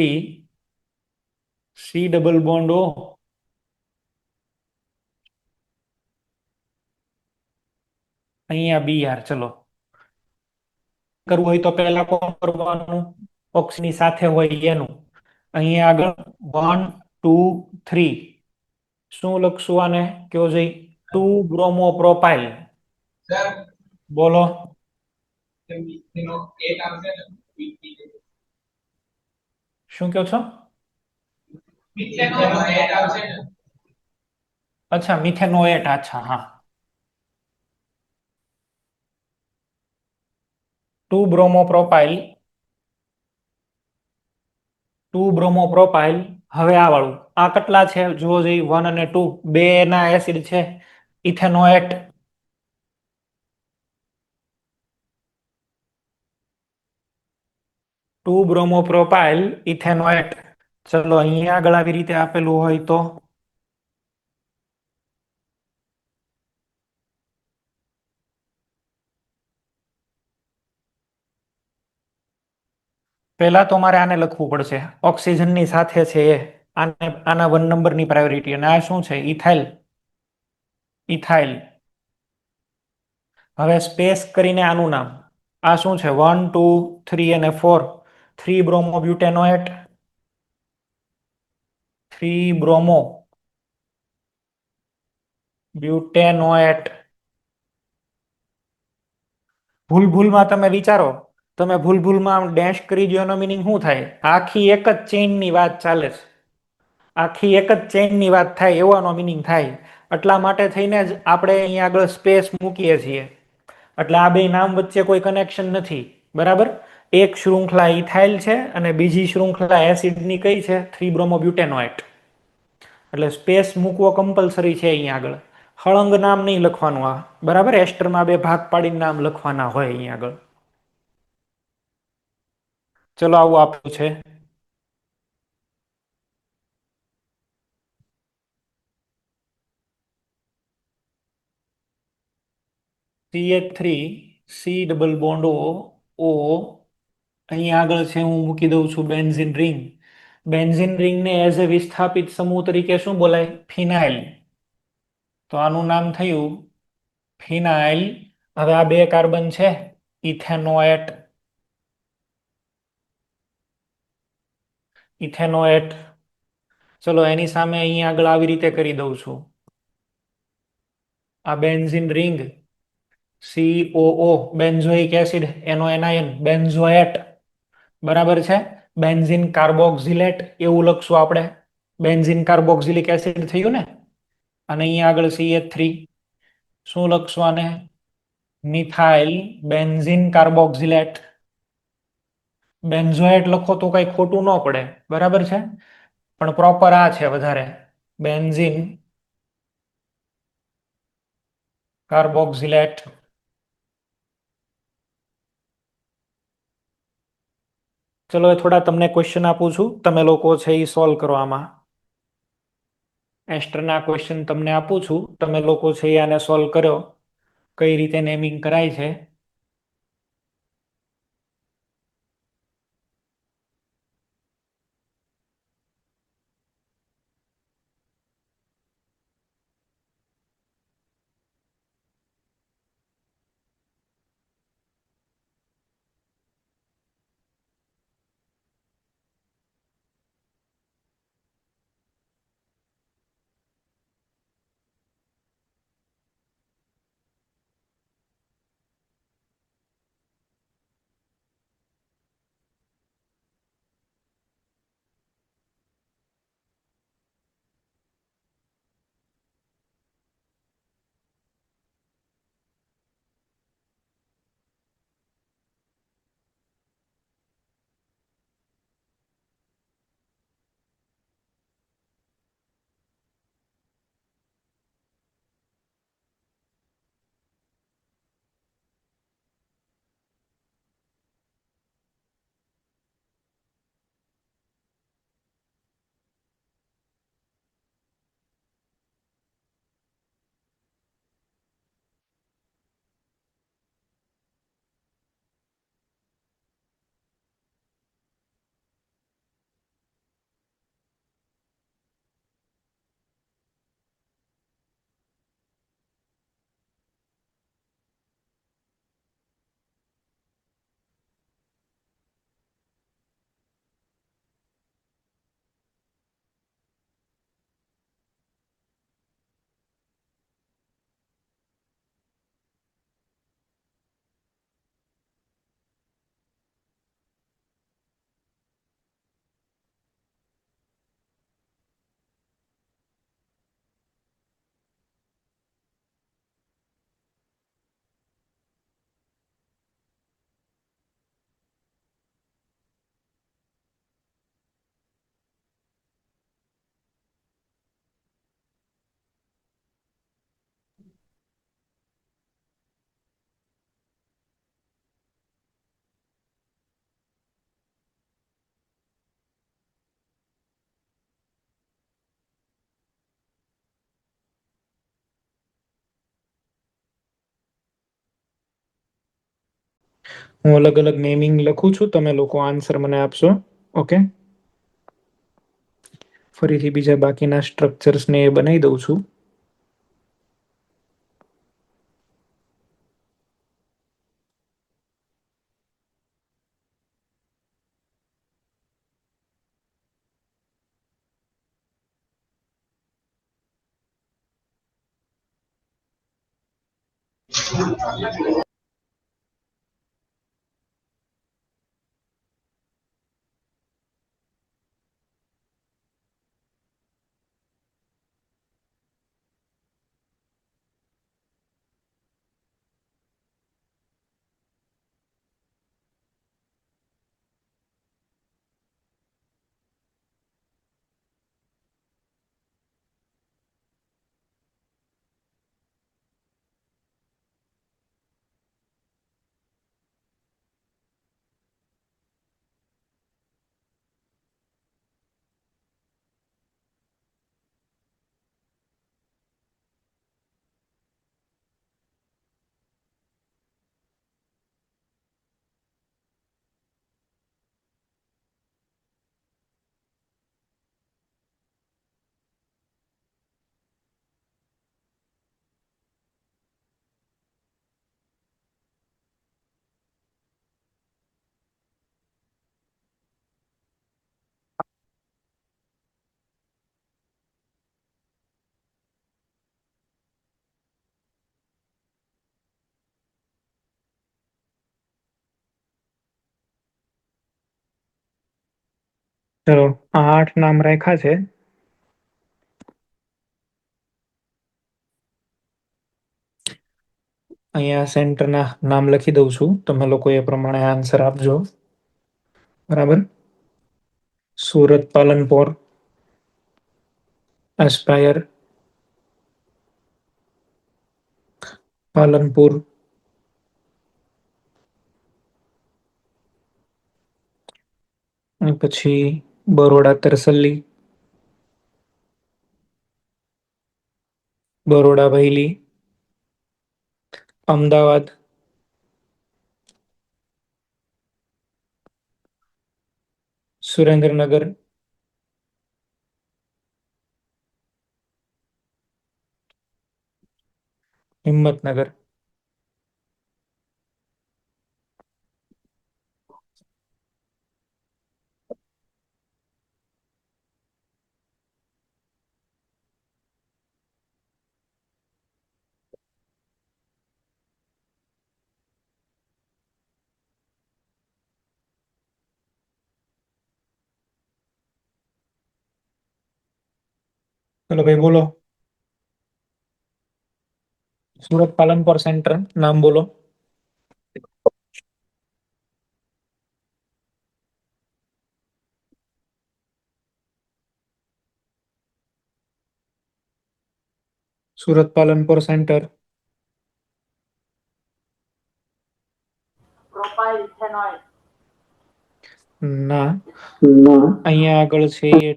C double bond O અહીંયા BR. ચલો કરવું હોય તો પહેલા કોણ કરવાનું? ઓક્સની સાથે હોય એનું. અહીંયા આગળ 1 2 3 શું લખશું આને? કયો જઈ? 2 બ્રોમો પ્રોપાઇલ. સર બોલો. એનો એક આવશે ને શું કહો છો? મિથેનો એક આવશે ને. અચ્છા, મિથેનોએટ. અચ્છા, હા. 2 બ્રોમો પ્રોપાઇલ. 2 bromo propyl. હવે આ વાળું આ કેટલા છે જુઓ જઈ 1 અને 2 બે ના એસિડ છે ઇથેનોએટ 2 બ્રોમોપ્રોપાઇલ ઇથેનોએટ ચલો અહીંયા આગળ આવી રીતે આપેલું હોય તો પહેલા તો મારે આને લખવું પડશે ઓક્સિજનની સાથે છે એ આના 1 નંબરની પ્રાયોરિટી અને આ શું છે ઇથાઇલ ઇથાઇલ હવે સ્પેસ કરીને આનું નામ આ શું છે 1 2 3 અને 4 3 બ્રોમો બ્યુટેનોએટ 3 બ્રોમો બ્યુટેનોએટ ભૂલ ભૂલમાં તમે વિચારો તમે ભૂલ ભૂલમાં ડેશ કરી દો એનો મિનિંગ શું થાય આખી એક જ ચેઇનની વાત ચાલે છે આખી એક જ ચેઇનની વાત થાય એવાનો મિનિંગ થાય એટલા માટે થઈને જ આપણે અહીંયા આગળ સ્પેસ મૂકીએ છીએ એટલે આ બે નામ વચ્ચે કોઈ કનેક્શન નથી બરાબર એક શૃંખલા ઇથાઇલ છે અને બીજી શૃંખલા એસિડની કઈ છે 3 બ્રોમોબ્યુટેનોએટ એટલે સ્પેસ મૂકવો કમ્પલસરી છે અહીંયા આગળ હળંગ નામ નહીં લખવાનું આ બરાબર એસ્ટરમાં બે ભાગ પાડીને નામ લખવાના હોય અહીંયા આગળ ચલો આવું આપ્યું છે CH3 C double bond O અહીંયા આગળ છે હું મૂકી દઉં છું બેન્ઝિન રિંગ બેન્ઝિન રિંગને એઝ એ વિસ્થાપિત સમૂહ તરીકે શું બોલાય ફિનાઇલ તો આનું નામ થયું ફિનાઇલ હવે આ બે કાર્બન છે ઇથેનોએટ ઇથેનોએટ ચલો એની સામે અહીંયા આગળ આવી રીતે કરી દઉં છું આ benzene ring COO benzoic acid એનો એનાયન બેન્ઝોએટ બરાબર છે બેન્ઝિન કાર્બોક્સિલેટ એવું લખશું આપણે બેન્ઝિન કાર્બોક્સિલિક એસિડ થયું ને અને અહીંયા આગળ CH3 શું લખશું આને મિથાઇલ બેન્ઝિન કાર્બોક્સિલેટ બેન્ઝોએટ લખો તો કઈ ખોટું ન પડે બરાબર છે પણ પ્રોપર આ છે વધારે બેન્ઝિન કાર્બોક્સિલેટ ચલો એ થોડા તમને ક્વેશ્ચન આપું છું તમે લોકો છે એ સોલ્વ કરો આમાં એસ્ટરના ક્વેશ્ચન તમને આપું છું તમે લોકો છે એ આને સોલ્વ કર્યો કઈ રીતે નેમિંગ કરાય છે હું અલગ અલગ નેમિંગ લખું છું, તમે લોકો આન્સર મને આપશો. ઓકે, ફરીથી બીજા બાકીના સ્ટ્રક્ચર્સને એ બનાવી દઉં છું. ચલો, આ 8 નામ રાખ્યા છે. અહીંયા સેન્ટરના નામ લખી દઉં છું, તમે લોકો એ પ્રમાણે આન્સર આપજો. બરાબર. સુરત, પાલનપુર, એસ્પાયર, પાલનપુર, અને પછી બરોડા તરસલ્લી, બરોડા વહેલી, અમદાવાદ, સુરેન્દ્રનગર, હિંમતનગર. ચલો ભાઈ બોલો, સુરત પાલનપુર સેન્ટર નામ બોલો. સુરત પાલનપુર સેન્ટર. ના, અહીંયા આગળ છે એ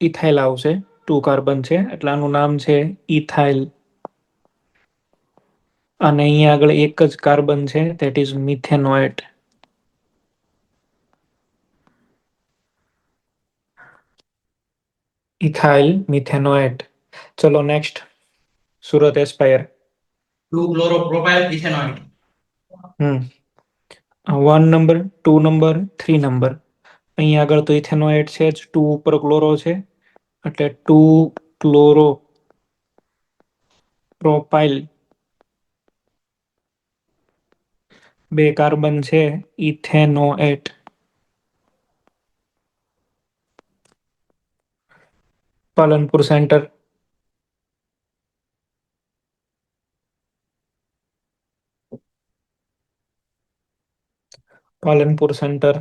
ઇથાઇલ આવશે. 2 કાર્બન છે એટલે આનું નામ છે ઇથાઇલ. અને અહીંયા આગળ એક જ કાર્બન છે, ધેટ ઇઝ મિથેનોએટ. ઇથાઇલ મિથેનોએટ. ચલો next, Surat aspire. 2-chloropropyl ethanoate. 1 number, 2 number, 3 number. અહીંયા આગળ તો ઇથેનોએટ છે જ, 2 ઉપર ક્લોરો છે એટલે 2 ક્લોરો પ્રોપાઇલ. 2 કાર્બન છે, ethanoate. Palanpur centre. Palanpur centre.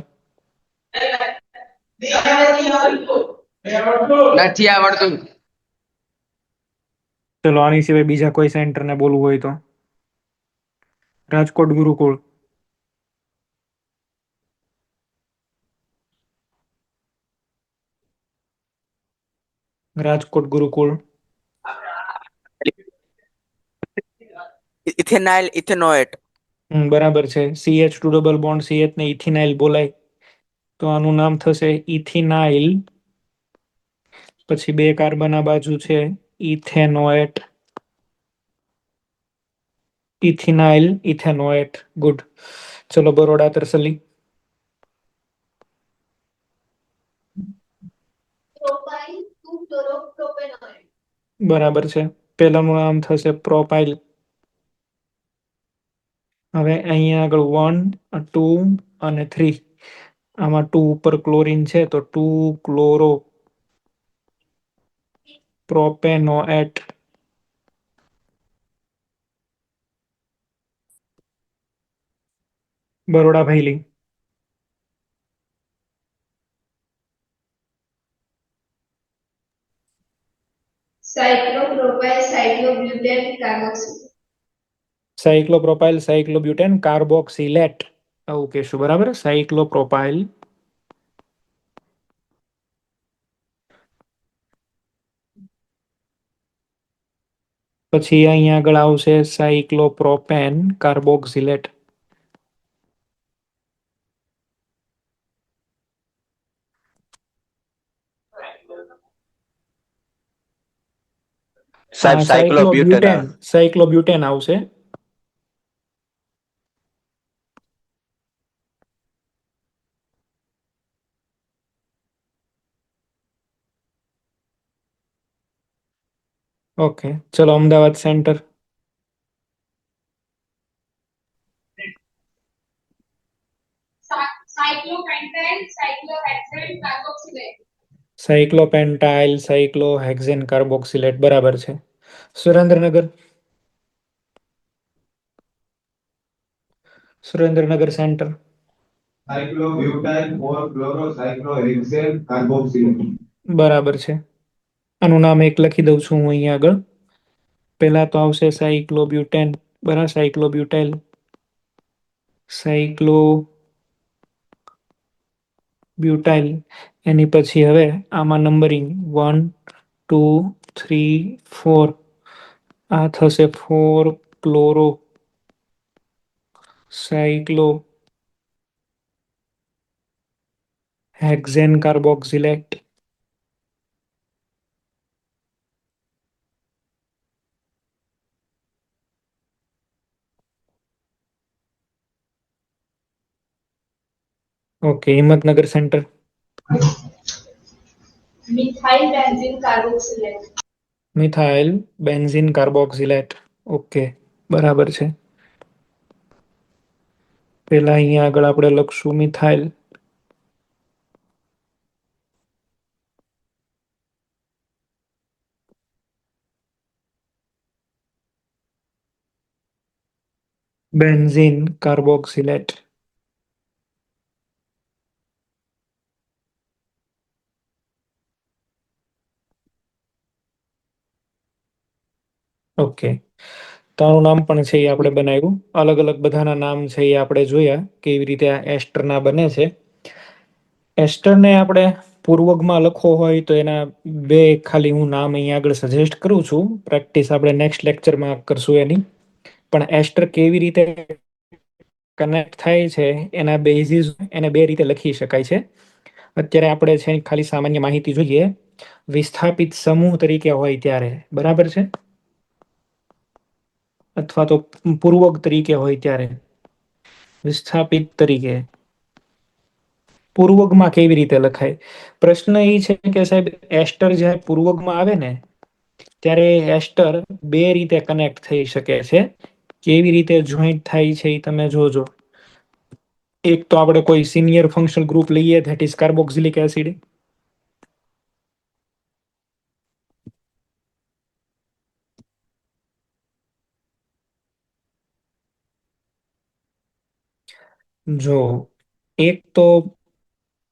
નથી આવડતું. ચલો આની સિવાય બીજા કોઈ સેન્ટરને બોલવું હોય તો. રાજકોટ ગુરુકુળ. રાજકોટ ગુરુકુળ. ઇથેનાઇલ ઇથેનોએટ. બરાબર છે. CH2 ડબલ બોન્ડ CH ને ઇથિનાઇલ બોલાય તો આનું નામ થશે ઇથિનાઇલ. પછી 2 કાર્બન આ બાજુ છે ઇથેનોએટ. ઇથિનાઇલ ઇથેનોએટ. ગુડ. ચલો બરોડા તરસલી. Propyl 2-chloro-propanoid. બરાબર છે. પહેલાનું નામ થશે પ્રોપાઇલ. હવે અહીંયા આગળ 1 2 અને 3. આમાં 2 ઉપર ક્લોરીન છે તો 2 chloro propanoate. Baroda Bhaili. Cyclopropyl cyclobutane carboxylate. Cyclopropyl cyclobutane carboxylate આવું કહેશું. બરાબર. સાયક્લોપ્રોપાઇલ પછી અહીંયા આગળ આવશે સાયક્લોપ્રોપેન કાર્બોક્સિલેટ. સાહેબ સાયક્લોબ્યુટેન સાયક્લોબ્યુટેન આવશે. ઓકે ચલો Ahmedabad centre. Cyclopentane, cyclohexane, carboxylate. Cyclopentyl cyclohexane carboxylate. બરાબર છે. Surendranagar. Surendranagar centre. Cyclobutyl 4-chlorocyclohexane carboxylate. બરાબર છે. આનું નામ એક લખી દઉં છું હું અહીંયા આગળ. પહેલા તો આવશે સાયક્લોબ્યુટેન. બરાબર. સાયક્લોબ્યુટાઇલ સાયક્લોબ્યુટાઇલ. એની પછી હવે આમાં નંબરિંગ 1 2 3 4. આ થશે 4 chloro સાયક્લો hexane carboxylate. Okay Himmatnagar centre. Methyl benzene carboxylate. Methyl benzene carboxylate. Okay બરાબર છે. પેલા અહીંયા આગળ આપણે લખશું મિથાઇલ. Benzene carboxylate. ઓકે તો આનું નામ પણ છે એ આપણે બનાવ્યું. અલગ અલગ બધાના નામ છે એ આપણે જોયા કેવી રીતે આ એસ્ટરના બને છે. એસ્ટરને આપણે પૂર્વકમાં લખવો હોય તો એના 2 ખાલી હું નામ અહીંયા આગળ સજેસ્ટ કરું છું. પ્રેક્ટિસ આપણે નેક્સ્ટ લેક્ચરમાં કરશું એની. પણ એસ્ટર કેવી રીતે કનેક્ટ થાય છે એના બેઝિસ એને 2 રીતે લખી શકાય છે. અત્યારે આપણે છે ખાલી સામાન્ય માહિતી જોઈએ. વિસ્થાપિત સમૂહ તરીકે હોય ત્યારે. બરાબર છે. અથવા તો પૂર્વક તરીકે હોય ત્યારે. વિસ્થાપિત તરીકે પૂર્વકમાં કેવી રીતે લખાય. પ્રશ્ન એ છે કે સાહેબ એસ્ટર જ્યારે પૂર્વકમાં આવે ને ત્યારે એસ્ટર 2 રીતે કનેક્ટ થઈ શકે છે. કેવી રીતે જોઈન્ટ થાય છે એ તમે જોજો. એક તો આપણે કોઈ સિનિયર ફંક્શનલ ગ્રુપ લઈએ ધેટ ઇઝ કાર્બોક્સિલિક એસિડ. જો એક તો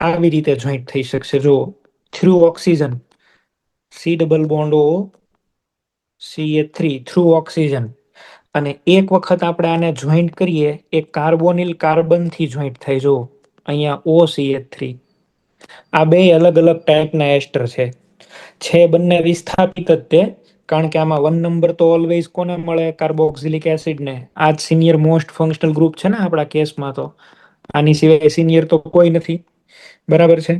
આવી રીતે જોઈન્ટ થઈ શકશે. જો through oxygen C double bond O CH3 through oxygen. અને એક વખત આપણે આને જોઈન્ટ કરીએ એ કાર્બોનિલ કાર્બનથી જોઈન્ટ થાય. જો અહીંયા OCH3. આ 2 અલગ અલગ ટાઈપના એસ્ટર છે બંને વિસ્થાપિત જ તે કારણ કે આમાં 1 નંબર તો ઓલવેઝ કોને મળે? કાર્બોક્સિલિક એસિડ ને. આ જ સિનિયર મોસ્ટ ફંક્શનલ ગ્રુપ છે ને આપણા કેસમાં. તો આની સિવાય સિનિયર તો કોઈ નથી. બરાબર છે.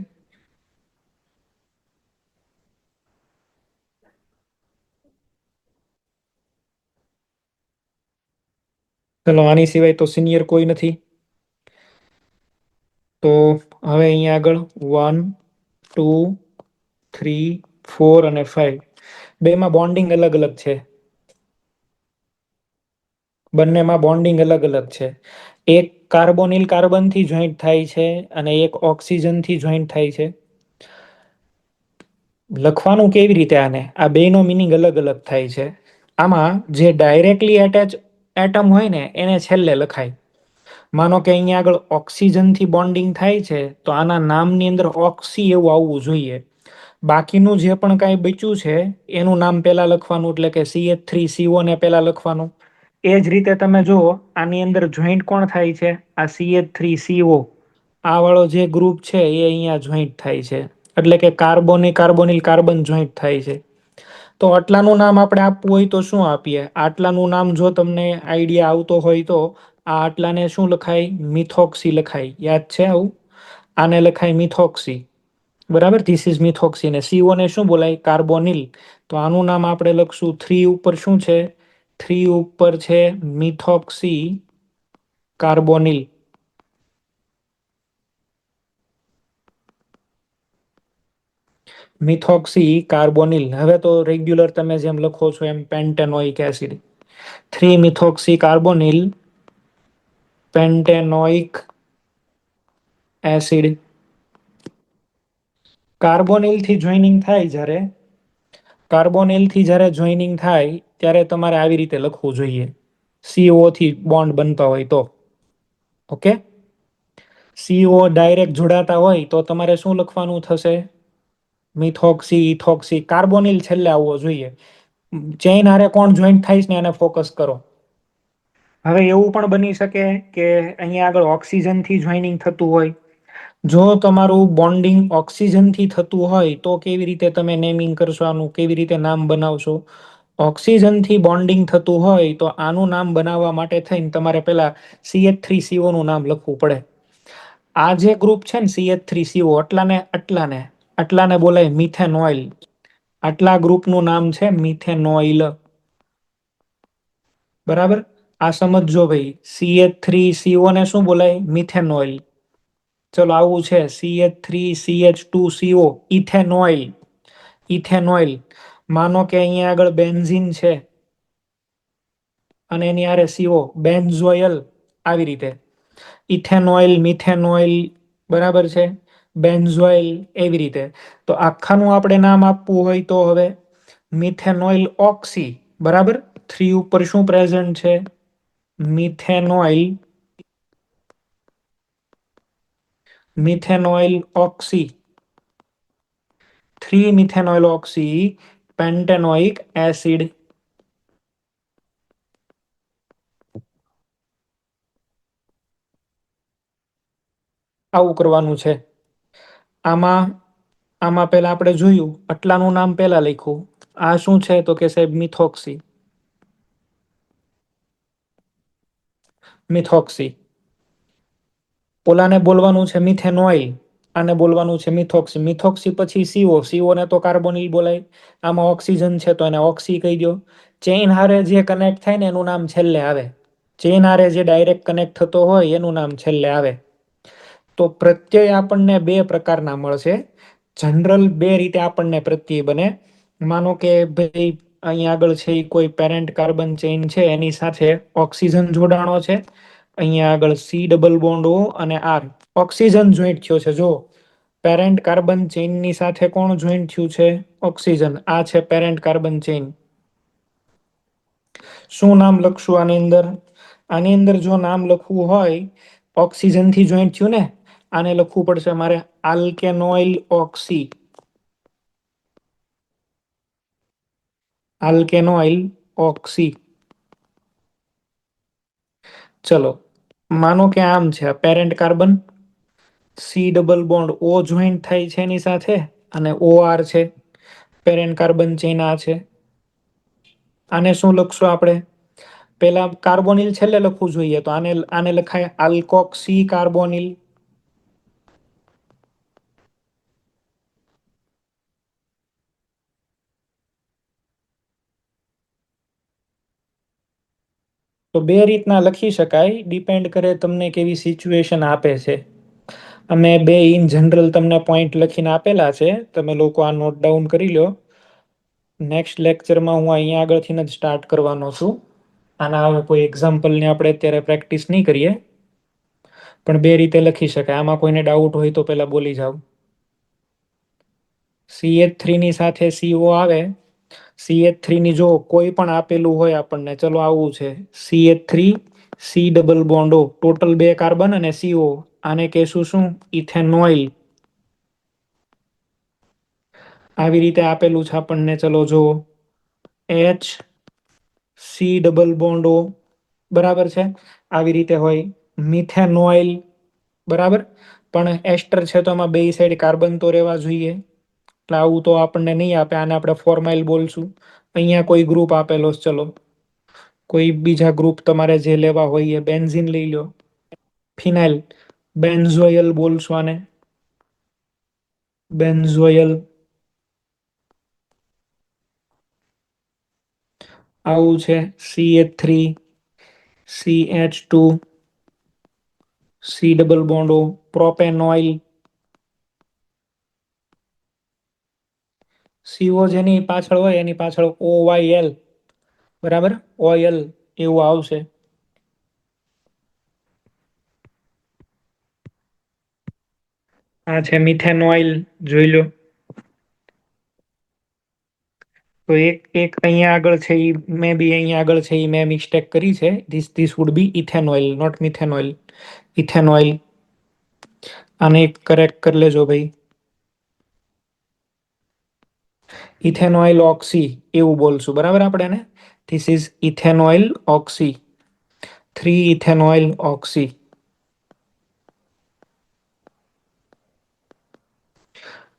ચલો, આની સિવાય તો સિનિયર કોઈ નથી. તો હવે અહીંયા આગળ 1 2 3 4 અને 5 બેમાં બોન્ડિંગ અલગ અલગ છે. બંનેમાં બોન્ડિંગ અલગ અલગ છે. એક કાર્બોનિલ કાર્બનથી જોઈન્ટ થાય છે અને એક ઓક્સિજનથી જોઈન્ટ થાય છે. લખવાનું કેવી રીતે આને? આ બેનો મિનિંગ અલગ અલગ થાય છે. આમાં જે ડાયરેક્ટલી એટેચ એટમ હોય ને એને છેલ્લે લખાય. માનો કે અહીંયા આગળ ઓક્સિજનથી બોન્ડિંગ થાય છે તો આના નામની અંદર ઓક્સી એવું આવવું જોઈએ. બાકીનું જે પણ કાંઈ બચ્યું છે એનું નામ પહેલા લખવાનું, એટલે કે CH3CO ને પહેલા લખવાનું. એ જ રીતે તમે જુઓ આની અંદર જોઈન્ટ કોણ થાય છે? આ CH3CO આ વાળો જે ગ્રુપ છે એ અહીંયા જોઈન્ટ થાય છે, એટલે કે કાર્બોનિલ કાર્બન જોઈન્ટ થાય છે. તો આટલાનું નામ આપણે આપવું હોય તો શું આપીએ? આટલાનું નામ જો તમને આઈડિયા આવતો હોય તો આ આટલાને શું લખાય? મિથોક્સી લખાય. યાદ છે આવું? આને લખાય મિથોક્સી. બરાબર, ધીસ ઇઝ મિથોક્સી. ને CO ને શું બોલાય? કાર્બોનિલ. તો આનું નામ આપણે લખશું 3 ઉપર શું છે? 3 ઉપર છે મિથોક્સી કાર્બોનિલ. Methoxy carbonyl. હવે તો રેગ્યુલર તમે જેમ લખો છો એમ pentanoic acid. 3 methoxy carbonyl pentanoic acid. કાર્બોનિલથી જોઈનિંગ થાય ત્યારે તમારે આવી રીતે લખવું જોઈએ. CO થી બોન્ડ બનતા હોય તો. ઓકે, CO ડાયરેક્ટ જોડાતા હોય તો તમારે શું લખવાનું થશે? Methoxy ethoxy. કાર્બોનિલ છેલ્લે આવવો જોઈએ. ચેઇન હારે કોણ જોઈન્ટ થાય છે ને એને ફોકસ કરો. હવે એવું પણ બની શકે કે અહીંયા આગળ ઓક્સિજનથી જોઈનિંગ થતું હોય. જો તમારું બોન્ડિંગ ઓક્સિજનથી થતું હોય તો કેવી રીતે તમે નેમિંગ કરશો આનું? કેવી રીતે નામ બનાવશો? ઓક્સિજનથી બોન્ડિંગ થતું હોય તો આનું નામ બનાવવા માટે થઈને તમારે પહેલા CH3CO નું નામ લખવું પડે. આ જે ગ્રુપ છે ને CH3CO, આટલાને બોલાય મિથેનોઇલ. આટલા ગ્રુપનું નામ છે મિથેનોઇલ. બરાબર, આ સમજજો ભાઈ. CH3CO ને શું બોલાય? મિથેનોઇલ. ચલો, આવું છે CH3CH2CO ઇથેનોઇલ. માનો કે અહીંયા આગળ બેન્ઝીન છે અને એની આરે CO, બેન્ઝોઇલ. આવી રીતે ઇથેનોઇલ, મિથેનોઇલ. બરાબર છે, બેન્ઝોઇલ. એવી રીતે તો આખાનું આપણે નામ આપવું હોય તો હવે મિથેનોઇલ ઓક્સી. બરાબર, 3 ઉપર શું પ્રેઝન્ટ છે? Methanoyl oxy. 3 methanoyl oxy pentanoic acid. આવું કરવાનું છે. આમાં પહેલા આપણે જોયું આટલાનું નામ પહેલા લખ્યું. આ શું છે તો કે સાહેબ મિથોક્સી. ઓલાને બોલવાનું છે મિથેનોઇલ, આને બોલવાનું છે મિથોક્સી. મિથોક્સી પછી CO ને તો કાર્બોનિલ બોલાય. આમાં ઓક્સિજન છે તો એને ઓક્સી કહી દો. ચેઇન હારે જે કનેક્ટ થાય ને એનું નામ છેલ્લે આવે. ચેઇન હારે જે ડાયરેક્ટ કનેક્ટ થતો હોય એનું નામ છેલ્લે આવે. તો પ્રત્યય આપણને 2 પ્રકારના મળશે. જનરલ 2 રીતે આપણને પ્રત્યય બને. માનો કે ભાઈ અહીંયા આગળ છે એ કોઈ પેરેન્ટ કાર્બન ચેઇન છે, એની સાથે ઓક્સિજન જોડાણો છે. અહીંયા આગળ C∪O અને R ઓક્સિજન જોઈન્ટ થયો છે. જો પેરેન્ટ કાર્બન ચેઇનની સાથે કોણ જોઈન્ટ થયું છે? ઓક્સિજન. આ છે પેરેન્ટ કાર્બન ચેઇન. શું નામ લખશું આની અંદર જો નામ લખવું હોય, ઓક્સિજનથી જોઈન્ટ થયું ને, આને લખવું પડશે મારે આલ્કેનોઇલ ઓક્સી. ચલો, માનો કે આમ છે પેરેન્ટ કાર્બન, C∪O જોઈન્ટ થાય છે એની સાથે અને OR છે. પેરેન્ટ કાર્બન ચેઇન આ છે. આને શું લખશું આપણે? પેલા કાર્બોનિલ છેલ્લે લખવું જોઈએ, તો આને લખાય આલ્કોક્સી કાર્બોનિલ. તો બે રીતના લખી શકાય, ડિપેન્ડ કરે તમને કેવી સિચ્યુએશન આપે છે. અમે બે ઇન જનરલ તમને પોઈન્ટ લખીને આપેલા છે, તમે લોકો આ નોટ ડાઉન કરી લો. નેક્સ્ટ લેક્ચરમાં હું અહીંયા આગળથી જ સ્ટાર્ટ કરવાનો છું. આના હવે કોઈ એક્ઝામ્પલને આપણે અત્યારે પ્રેક્ટિસ નહીં કરીએ, પણ બે રીતે લખી શકાય. આમાં કોઈને ડાઉટ હોય તો પહેલા બોલી જાવ. CH3 ની સાથે CO આવે. CH3 ની જો કોઈ પણ આપેલું હોય આપણને, ચલો આવું છે CH3 C double bond O, total 2 carbon અને CO, આને કહેશું શું? ઇથેનોઇલ. આવી રીતે આપેલું છે આપણને, ચલો જો H C double bond O, બરાબર છે. આવી રીતે હોય મિથેનોઇલ, બરાબર. પણ એસ્ટર છે તો આમાં બે સાઈડ કાર્બન તો રહેવા જોઈએ, એટલે આવું તો આપણને નહીં આપે. આને આપણે ફોર્માઇલ બોલશું. અહીંયા કોઈ ગ્રુપ આપેલો છે, ચલો કોઈ બીજા ગ્રુપ તમારે જે લેવા હોય એ. બેન્ઝીન લઈ લો, ફિનાઇલ, બેન્ઝોયલ બોલશું આને, બેન્ઝોયલ. આવું છે CH3 CH2 C double bond O, પ્રોપેનોઇલ. CO જેની પાછળ હોય એની પાછળ OYL, બરાબર, ઓઇલ એવું આવશે. આ છે મિથેનોઇલ, જોઈ લો. તો એક અહીંયા આગળ છે, એ મે બી અહીંયા આગળ છે, એ મેં મિસ્ટેક કરી છે. This would be ethanoyl, not methanoyl, ethanoyl. આને કરેક્ટ કરી લેજો ભાઈ. ઇથેનોઇલ ઓક્સી એવું બોલશું, બરાબર આપણે એને. This is ethanoyl ઓક્સી, 3 ethanoyl ઓક્સી.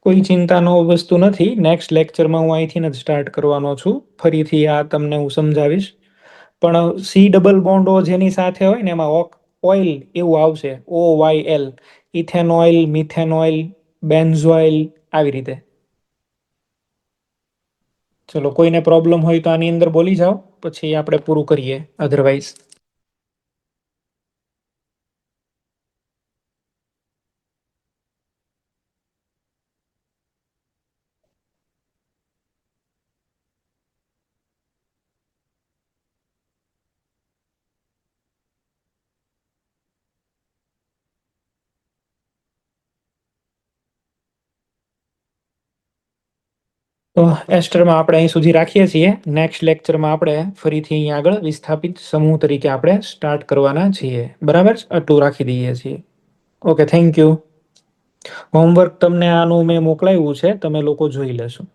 કોઈ ચિંતાનો વસ્તુ નથી. નેક્સ્ટ લેક્ચરમાં હું અહીંથી જ સ્ટાર્ટ કરવાનો છું. ફરીથી આ તમને હું સમજાવીશ. પણ C ડબલ બોન્ડ O જેની સાથે હોય ને એમાં ઓઇલ એવું આવશે, OYL. ઇથેનોઇલ, મિથેનોઇલ, બેન્ઝોઇલ, આવી રીતે. ચલો, કોઈને પ્રોબ્લેમ હોય તો આની અંદર બોલી જાઓ, પછી આપણે પૂરું કરીએ. અધરવાઇઝ તો એસ્ટરમાં આપણે અહીં સુધી રાખીએ છીએ. નેક્સ્ટ લેક્ચરમાં આપણે ફરીથી અહીં આગળ વિસ્થાપિત સમૂહ તરીકે આપણે સ્ટાર્ટ કરવાના છીએ, બરાબર. આટલું રાખી દઈએ છીએ. Okay, thank you. હોમવર્ક તમને આનું મેં મોકલાવ્યું છે, તમે લોકો જોઈ લેશો.